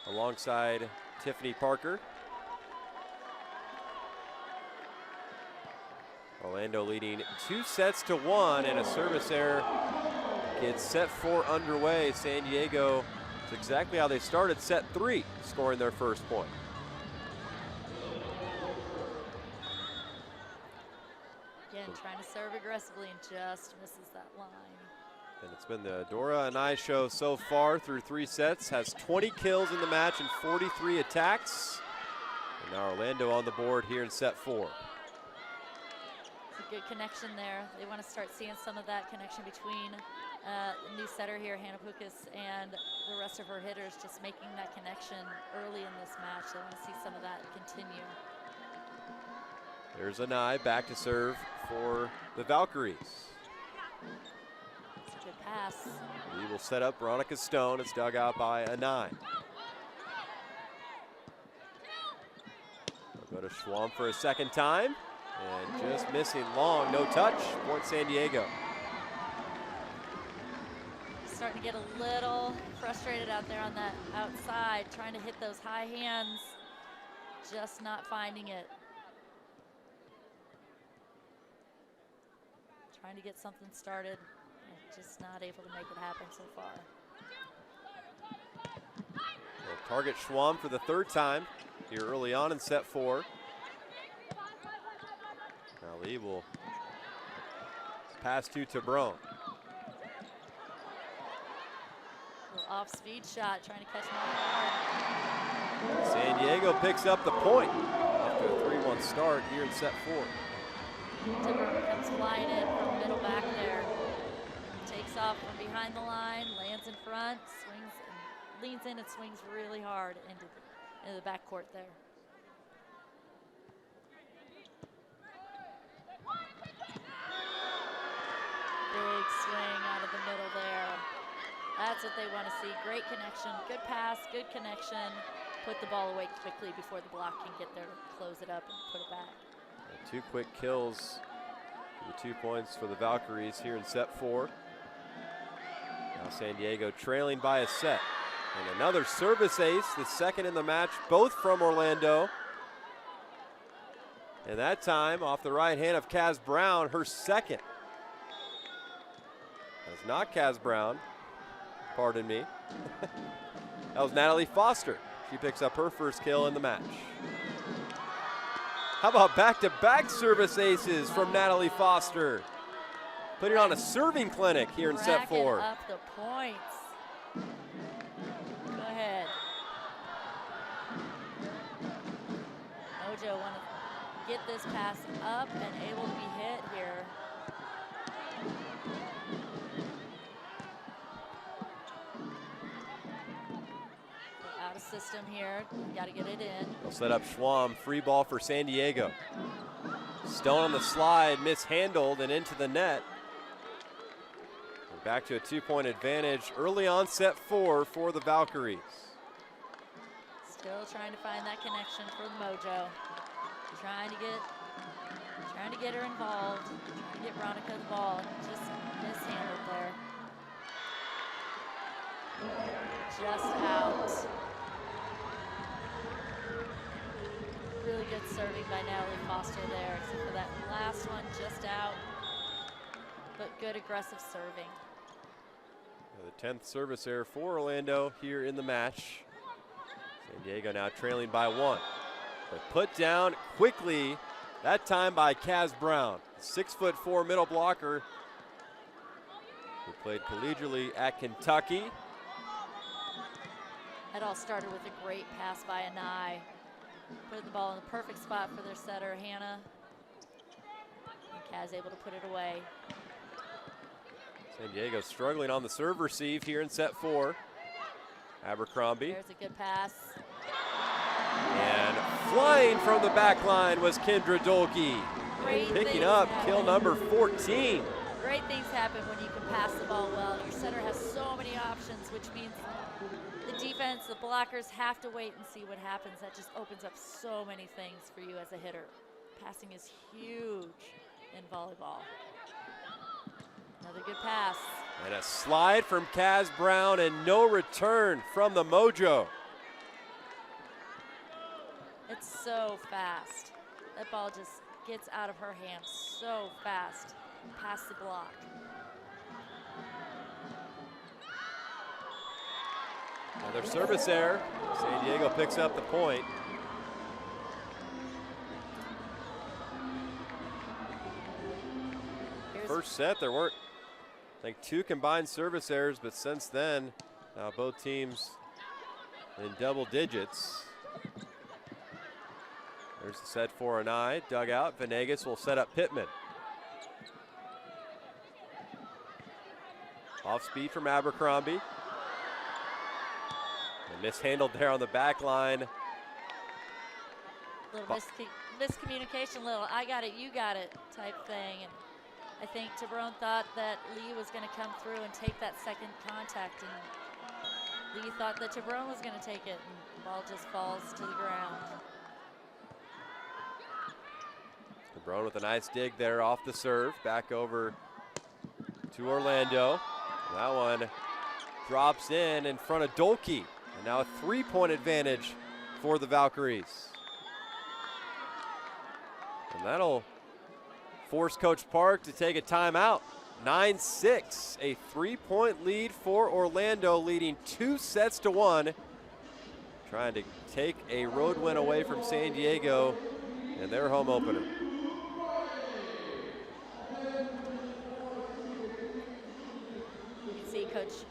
alongside Tiffany Parker. Orlando leading 2-1, and a service error gets set 4 underway. San Diego, it's exactly how they started set 3, scoring their first point. Again, trying to serve aggressively and just misses that line. And it's been the Dora and I show so far through 3 sets. Has 20 kills in the match and 43 attacks. And now Orlando on the board here in set 4. It's a good connection there. They want to start seeing some of that connection between the new setter here, Hannah Pukas, and the rest of her hitters, just making that connection early in this match. They want to see some of that continue. There's Anai back to serve for the Valkyries. It's a good pass. We will set up Veronica Stone. It's dug out by Anai. We'll go to Schwam for a second time. And just missing long, no touch. Point San Diego. Starting to get a little frustrated out there on that outside, trying to hit those high hands, just not finding it. Trying to get something started, and just not able to make it happen so far. We'll target Schwam for the 3rd time here early on in set 4. Now Lee will pass to Tabron. Off-speed shot, trying to catch him off guard. San Diego picks up the point after a 3-1 start here in set 4. Tabron comes flying in from middle back there. Takes off from behind the line, lands in front, swings, and leans in and swings really hard into the backcourt there. Big swing out of the middle there. That's what they want to see. Great connection, good pass, good connection. Put the ball away quickly before the block can get there to close it up and put it back. 2 quick kills for the 2 points for the Valkyries here in set 4. Now San Diego trailing by a set. And another service ace, the 2nd in the match, both from Orlando. And that time off the right hand of Kaz Brown, her 2nd. That's not Kaz Brown, pardon me. That was Natalie Foster. She picks up her 1st kill in the match. How about back-to-back service aces from Natalie Foster? Putting on a serving clinic here in set 4. Racking up the points. Go ahead. Mojo want to get this pass up and able to be hit here. Out of system here, got to get it in. They'll set up Schwam, free ball for San Diego. Stone on the slide, mishandled and into the net. We're back to a 2-point advantage early on set 4 for the Valkyries. Still trying to find that connection for the Mojo. Trying to get her involved. Trying to get Veronica the ball. Just mishandled there. Just out. Really good serving by Natalie Foster there, except for that last one, just out. But good aggressive serving. The 10th service error for Orlando here in the match. San Diego now trailing by 1. But put down quickly, that time by Kaz Brown. 6'4" middle blocker who played collegiately at Kentucky. It all started with a great pass by Anai. Put the ball in the perfect spot for their setter, Hannah. And Kaz able to put it away. San Diego struggling on the serve receive here in set 4. Abercrombie. There's a good pass. And flying from the back line was Kendra Dolke. Picking up kill number 14. Great things happen when you can pass the ball well. Your setter has so many options, which means the defense, the blockers have to wait and see what happens. That just opens up so many things for you as a hitter. Passing is huge in volleyball. Another good pass. And a slide from Kaz Brown and no return from the Mojo. It's so fast. That ball just gets out of her hands so fast, past the block. Another service error. San Diego picks up the point. First set, there weren't, I think, 2 combined service errors, but since then, both teams in double digits. There's the set for Anai, dug out. Venegas will set up Pittman. Off speed from Abercrombie. And mishandled there on the back line. Little miscommunication, little I got it, you got it type thing. And I think Tebron thought that Lee was going to come through and take that second contact, and Lee thought that Tebron was going to take it, and the ball just falls to the ground. Tebron with a nice dig there off the serve, back over to Orlando. That one drops in front of Dolke, and now a 3-point advantage for the Valkyries. And that'll force Coach Park to take a timeout. 9-6, a 3-point lead for Orlando, leading 2-1. Trying to take a road win away from San Diego in their home opener. You can see Coach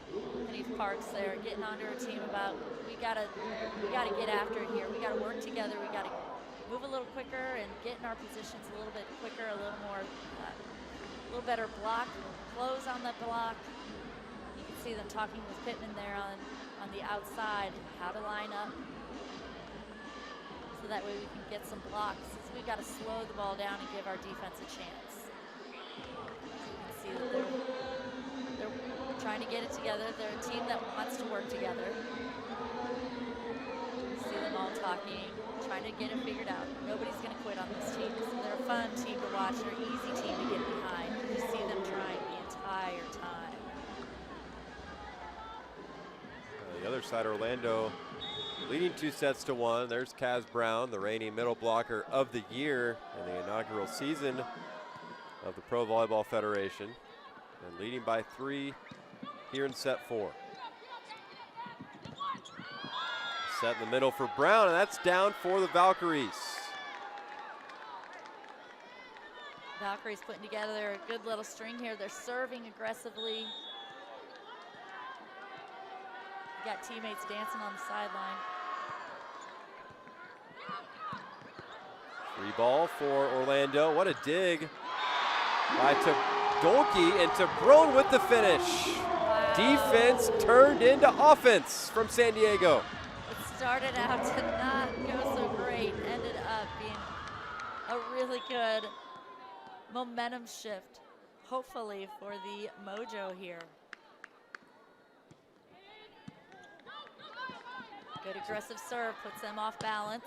Parks there getting onto her team about we gotta get after it here. We gotta work together. We gotta move a little quicker and get in our positions a little bit quicker, a little more, a little better block, close on the block. You can see them talking with Pittman there on the outside, how to line up, so that way we can get some blocks. We've got to slow the ball down and give our defense a chance. You can see that they're trying to get it together. They're a team that wants to work together. You see them all talking, trying to get it figured out. Nobody's going to quit on this team. So they're a fun team to watch. They're an easy team to get behind. You see them trying the entire time. The other side, Orlando leading 2-1. There's Kaz Brown, the reigning middle blocker of the year in the inaugural season of the Pro Volleyball Federation, and leading by 3 here in set 4. Set in the middle for Brown, and that's down for the Valkyries. Valkyries putting together a good little string here. They're serving aggressively. You got teammates dancing on the sideline. Free ball for Orlando. What a dig by Dolke, and Tebron with the finish. Wow. Defense turned into offense from San Diego. It started out to not go so great, ended up being a really good momentum shift, hopefully for the Mojo here. Good aggressive serve, puts them off balance.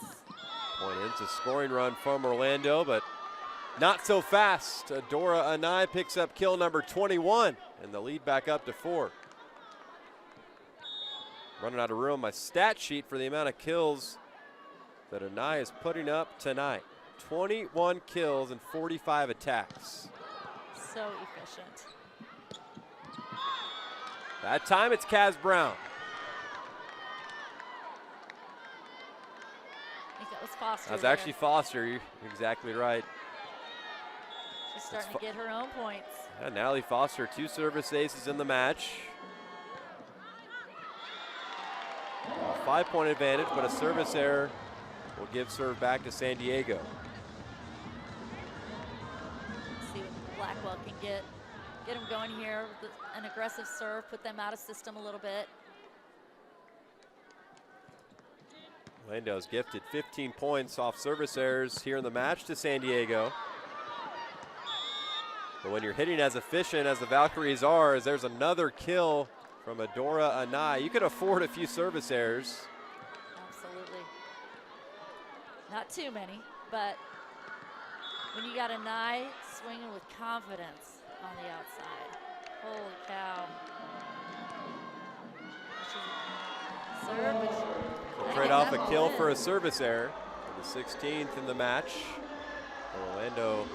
Point into scoring run from Orlando, but not so fast. Dora Anai picks up kill number 21, and the lead back up to 4. Running out of room, my stat sheet for the amount of kills that Anai is putting up tonight. 21 kills and 45 attacks. So efficient. That time it's Kaz Brown. I think that was Foster. That's there. actually Foster, you're exactly right. She's starting to get her own points. Yeah, Natalie Foster, 2 service aces in the match. A 5-point advantage, but a service error will give serve back to San Diego. See what Blackwell can get them going here with an aggressive serve, put them out of system a little bit. Orlando's gifted 15 points off service errors here in the match to San Diego. But when you're hitting as efficient as the Valkyries are, as there's another kill from Adora Anai, you could afford a few service errors. Absolutely. Not too many, but when you got Anai swinging with confidence on the outside. Holy cow. Serve, but We'll trade off a kill for a service error. The 16th in the match. Orlando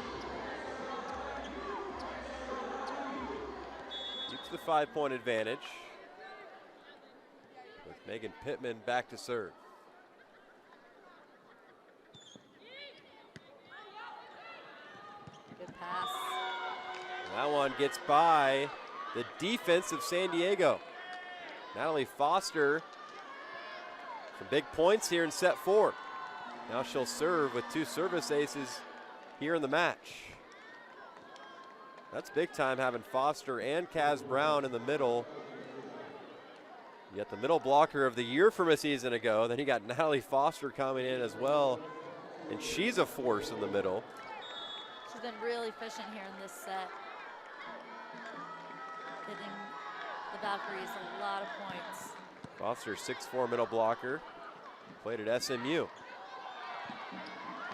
keeps the 5-point advantage with Megan Pittman back to serve. Good pass. That one gets by the defense of San Diego. Natalie Foster, some big points here in set 4. Now she'll serve with 2 service aces here in the match. That's big time having Foster and Kaz Brown in the middle. You got the middle blocker of the year from a season ago. Then you got Natalie Foster coming in as well. And she's a force in the middle. She's been really efficient here in this set. Giving the Valkyries a lot of points. Foster, 6'4" middle blocker. Played at SMU.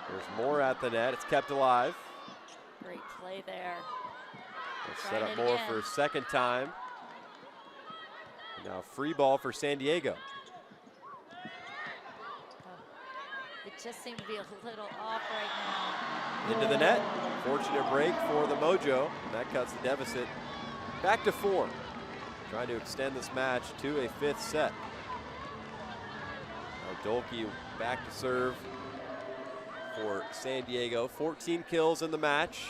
There's more at the net. It's kept alive. Great play there. Set up more for a second time. Now free ball for San Diego. It just seemed to be a little off right now. Into the net. Fortunate break for the Mojo. And that cuts the deficit back to 4. Trying to extend this match to a 5th set. Now Dolke back to serve for San Diego. 14 kills in the match.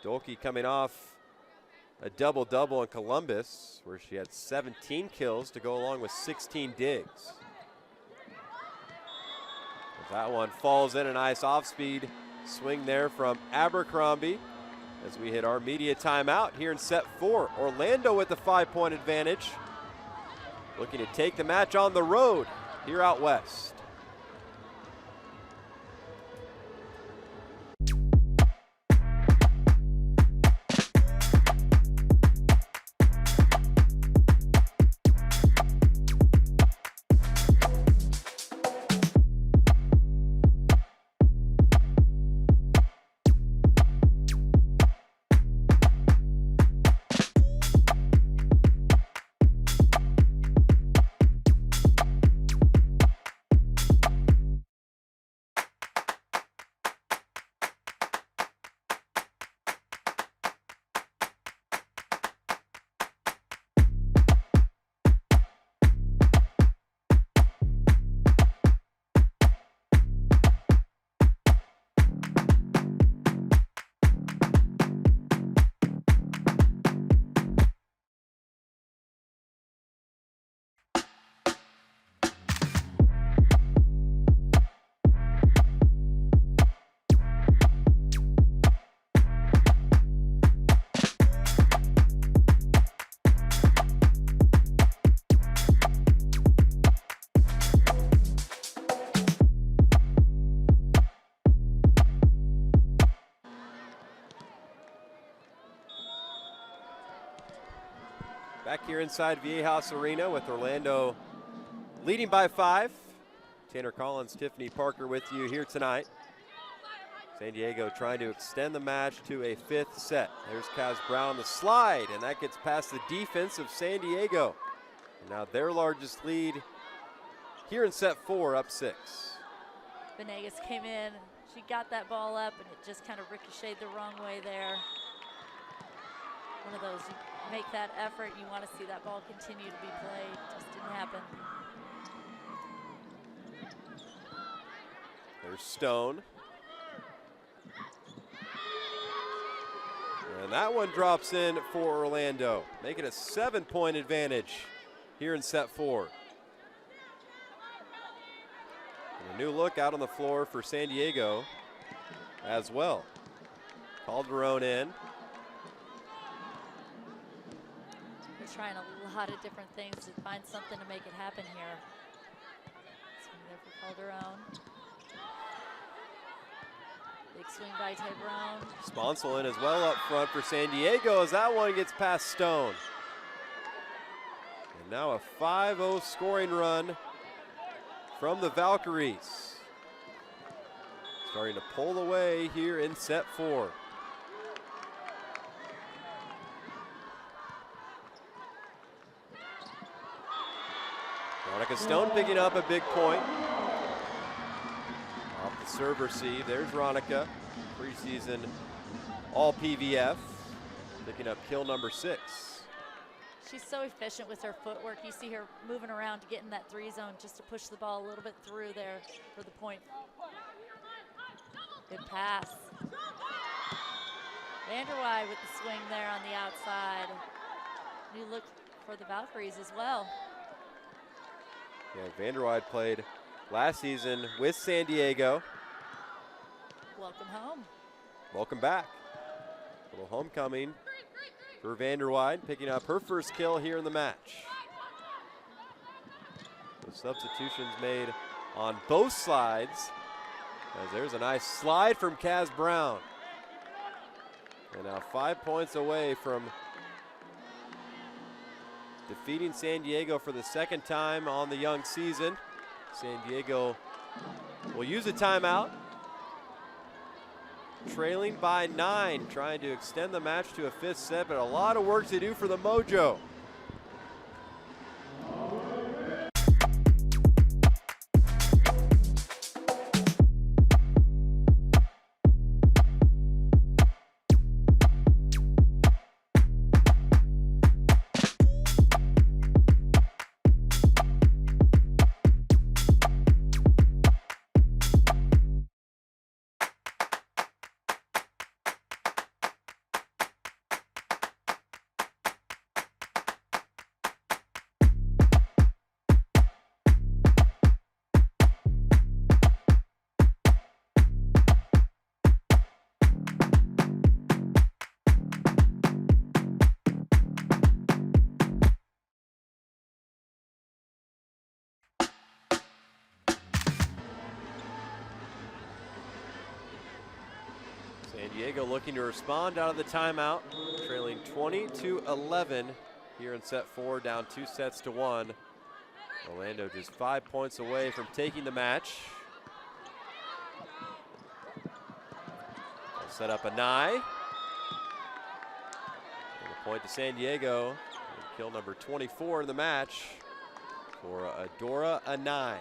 Dolke coming off a double-double in Columbus, where she had 17 kills to go along with 16 digs. That one falls in, a nice off-speed swing there from Abercrombie as we hit our media timeout here in set 4. Orlando with the 5-point advantage, looking to take the match on the road here out west. Back here inside Viejas Arena with Orlando leading by 5. Tanner Collins, Tiffany Parker with you here tonight. San Diego trying to extend the match to a 5th set. There's Kaz Brown, the slide, and that gets past the defense of San Diego. And now their largest lead here in set 4, up 6. Venegas came in, she got that ball up, and it just kind of ricocheted the wrong way there. One of those, you make that effort, you want to see that ball continue to be played. Just didn't happen. There's Stone. And that one drops in for Orlando, making a 7-point advantage here in set 4. And a new look out on the floor for San Diego as well. Calderon in. They're trying a lot of different things to find something to make it happen here. Swing there for Calderon. Big swing by Tyrone. Sponsel in as well up front for San Diego as that one gets past Stone. And now a 5-0 scoring run from the Valkyries. Starting to pull away here in set 4. Monica Stone picking up a big point. Off the serve receive, there's Ronica, preseason all PVF, picking up kill number 6. She's so efficient with her footwork. You see her moving around to get in that 3 zone just to push the ball a little bit through there for the point. Good pass. Vanderweide with the swing there on the outside. New look for the Valkyries as well. Yeah, Vanderweide played last season with San Diego. Welcome home. Welcome back. A little homecoming for Vanderweide, picking up her first kill here in the match. The substitutions made on both sides, as there's a nice slide from Kaz Brown. And now 5 points away from defeating San Diego for the second time on the young season. San Diego will use a timeout. Trailing by 9, trying to extend the match to a 5th set, but a lot of work to do for the Mojo. San Diego looking to respond out of the timeout, trailing 20-11 here in set 4, down 2 sets to 1. Orlando just 5 points away from taking the match. They'll set up a Nye. And a point to San Diego. And kill number 24 in the match for Adora Anai,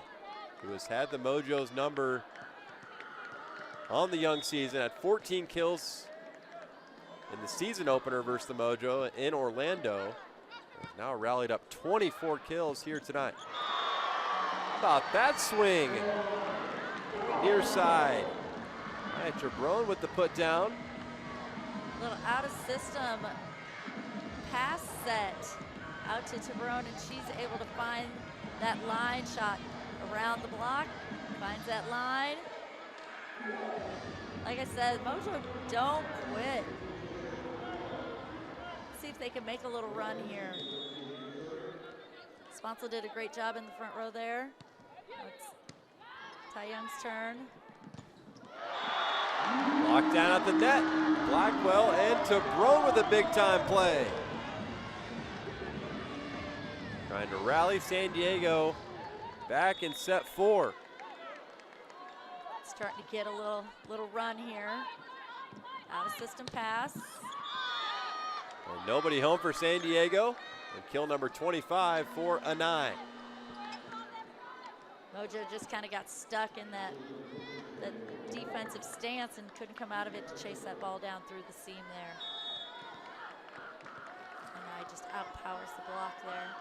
who has had the Mojo's number on the young season at 14 kills in the season opener versus the Mojo in Orlando. Has now rallied up 24 kills here tonight. How about that swing? Near side. All right, Jabrone with the put down. A little out of system pass set out to Jabrone, and she's able to find that line shot around the block. Finds that line. Like I said, Mojo don't quit. Let's see if they can make a little run here. Sponsel did a great job in the front row there. It's Tai Young's turn. Locked down at the net. Blackwell and Jabrone with a big time play. Trying to rally San Diego back in set 4. Starting to get a little run here. Out of system pass. And nobody home for San Diego. And kill number 25 for Anai. Mojo just kind of got stuck in that defensive stance and couldn't come out of it to chase that ball down through the seam there. Anai just outpowers the block there.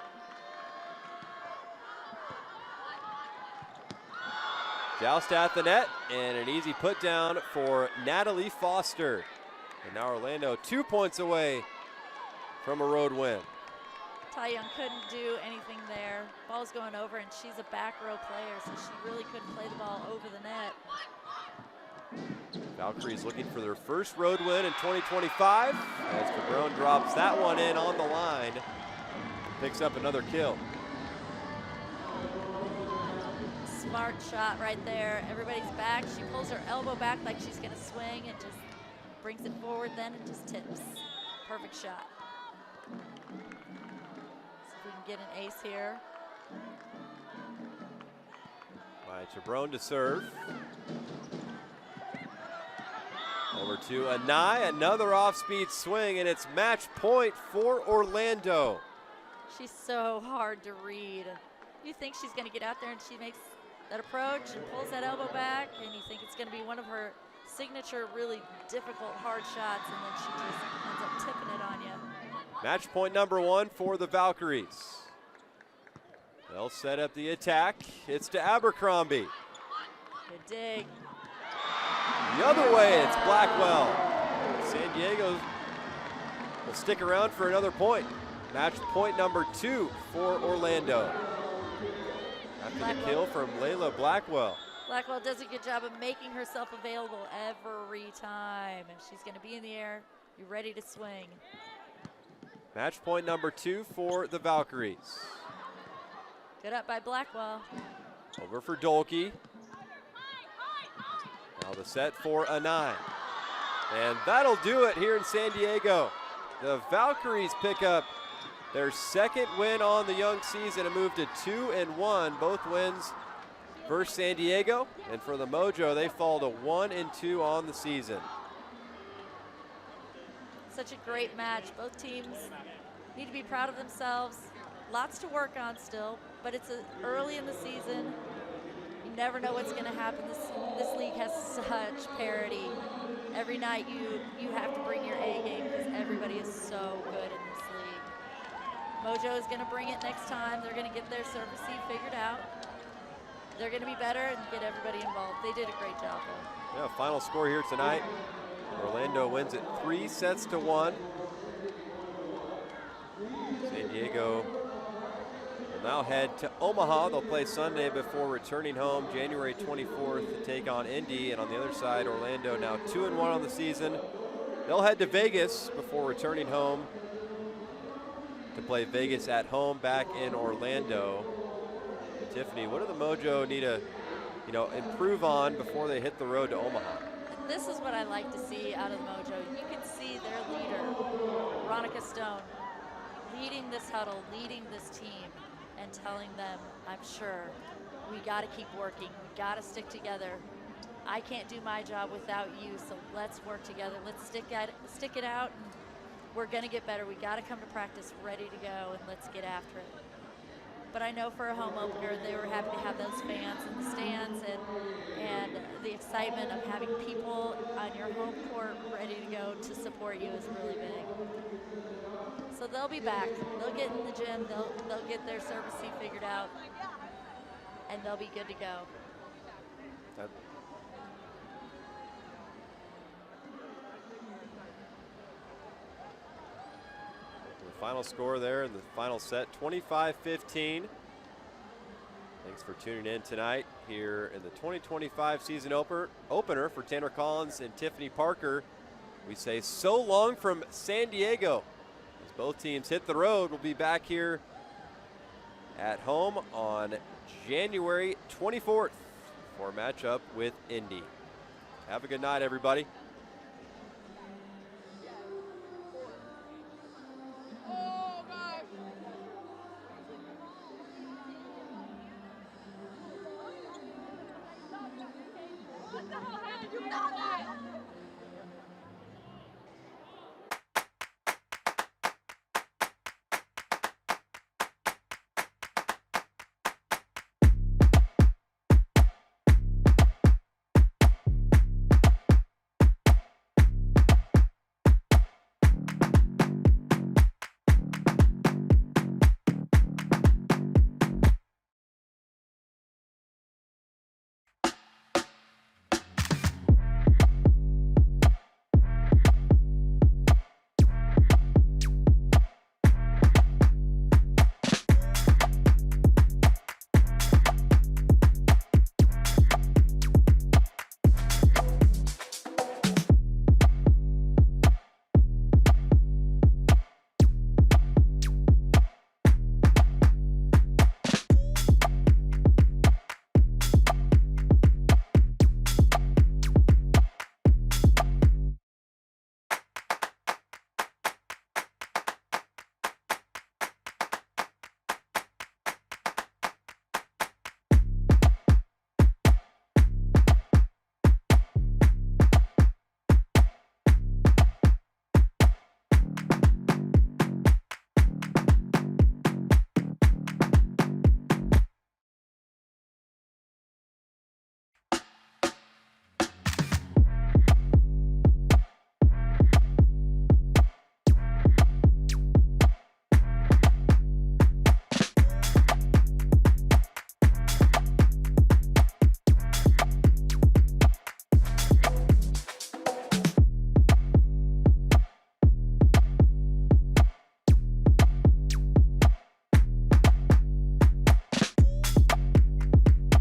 Joust at the net, and an easy put down for Natalie Foster. And now Orlando 2 points away from a road win. Tai Young couldn't do anything there. Ball's going over, and she's a back row player, so she really couldn't play the ball over the net. Valkyries looking for their first road win in 2025. As Jabrone drops that one in on the line. Picks up another kill. Smart shot right there. Everybody's back. She pulls her elbow back like she's going to swing and just brings it forward then and just tips. Perfect shot. See if we can get an ace here. By Jabrone to serve. Over to Anai, another off-speed swing, and it's match point for Orlando. She's so hard to read. You think she's going to get out there and she makes that approach and pulls that elbow back, and you think it's going to be one of her signature really difficult hard shots, and then she just ends up tipping it on you. Match point number 1 for the Valkyries. They'll set up the attack. It's to Abercrombie. Good dig. The other way, it's Blackwell. San Diego will stick around for another point. Match point number 2 for Orlando. After the kill from Layla Blackwell. Blackwell does a good job of making herself available every time. And she's going to be in the air. You're ready to swing. Match point number 2 for the Valkyries. Good up by Blackwell. Over for Dolke. Now the set for a 9. And that'll do it here in San Diego. The Valkyries pick up their second win on the young season and move to 2-1. Both wins versus San Diego. And for the Mojo, they fall to 1-2 on the season. Such a great match. Both teams need to be proud of themselves. Lots to work on still, but it's early in the season. You never know what's going to happen. This league has such parity. Every night you have to bring your A game because everybody is so good in this league. Mojo is going to bring it next time. They're going to get their service figured out. They're going to be better and get everybody involved. They did a great job though. Yeah, final score here tonight. Orlando wins it 3-1. San Diego will now head to Omaha. They'll play Sunday before returning home January 24th to take on Indy. And on the other side, Orlando now 2-1 on the season. They'll head to Vegas before returning home to play Vegas at home back in Orlando. Tiffany, what do the Mojo need to, improve on before they hit the road to Omaha? This is what I like to see out of the Mojo. You can see their leader, Veronica Stone, leading this huddle, leading this team, and telling them, I'm sure, we got to keep working. We got to stick together. I can't do my job without you, so let's work together. Let's stick it out, and we're going to get better. We got to come to practice ready to go, and let's get after it. But I know for a home opener, they were happy to have those fans in the stands, and the excitement of having people on your home court ready to go to support you is really big. So they'll be back. They'll get in the gym. They'll get their service figured out, and they'll be good to go. The final score there in the final set, 25-15. Thanks for tuning in tonight here in the 2025 season opener for Tanner Collins and Tiffany Parker. We say so long from San Diego. As both teams hit the road, we'll be back here at home on January 24th for a matchup with Indy. Have a good night, everybody.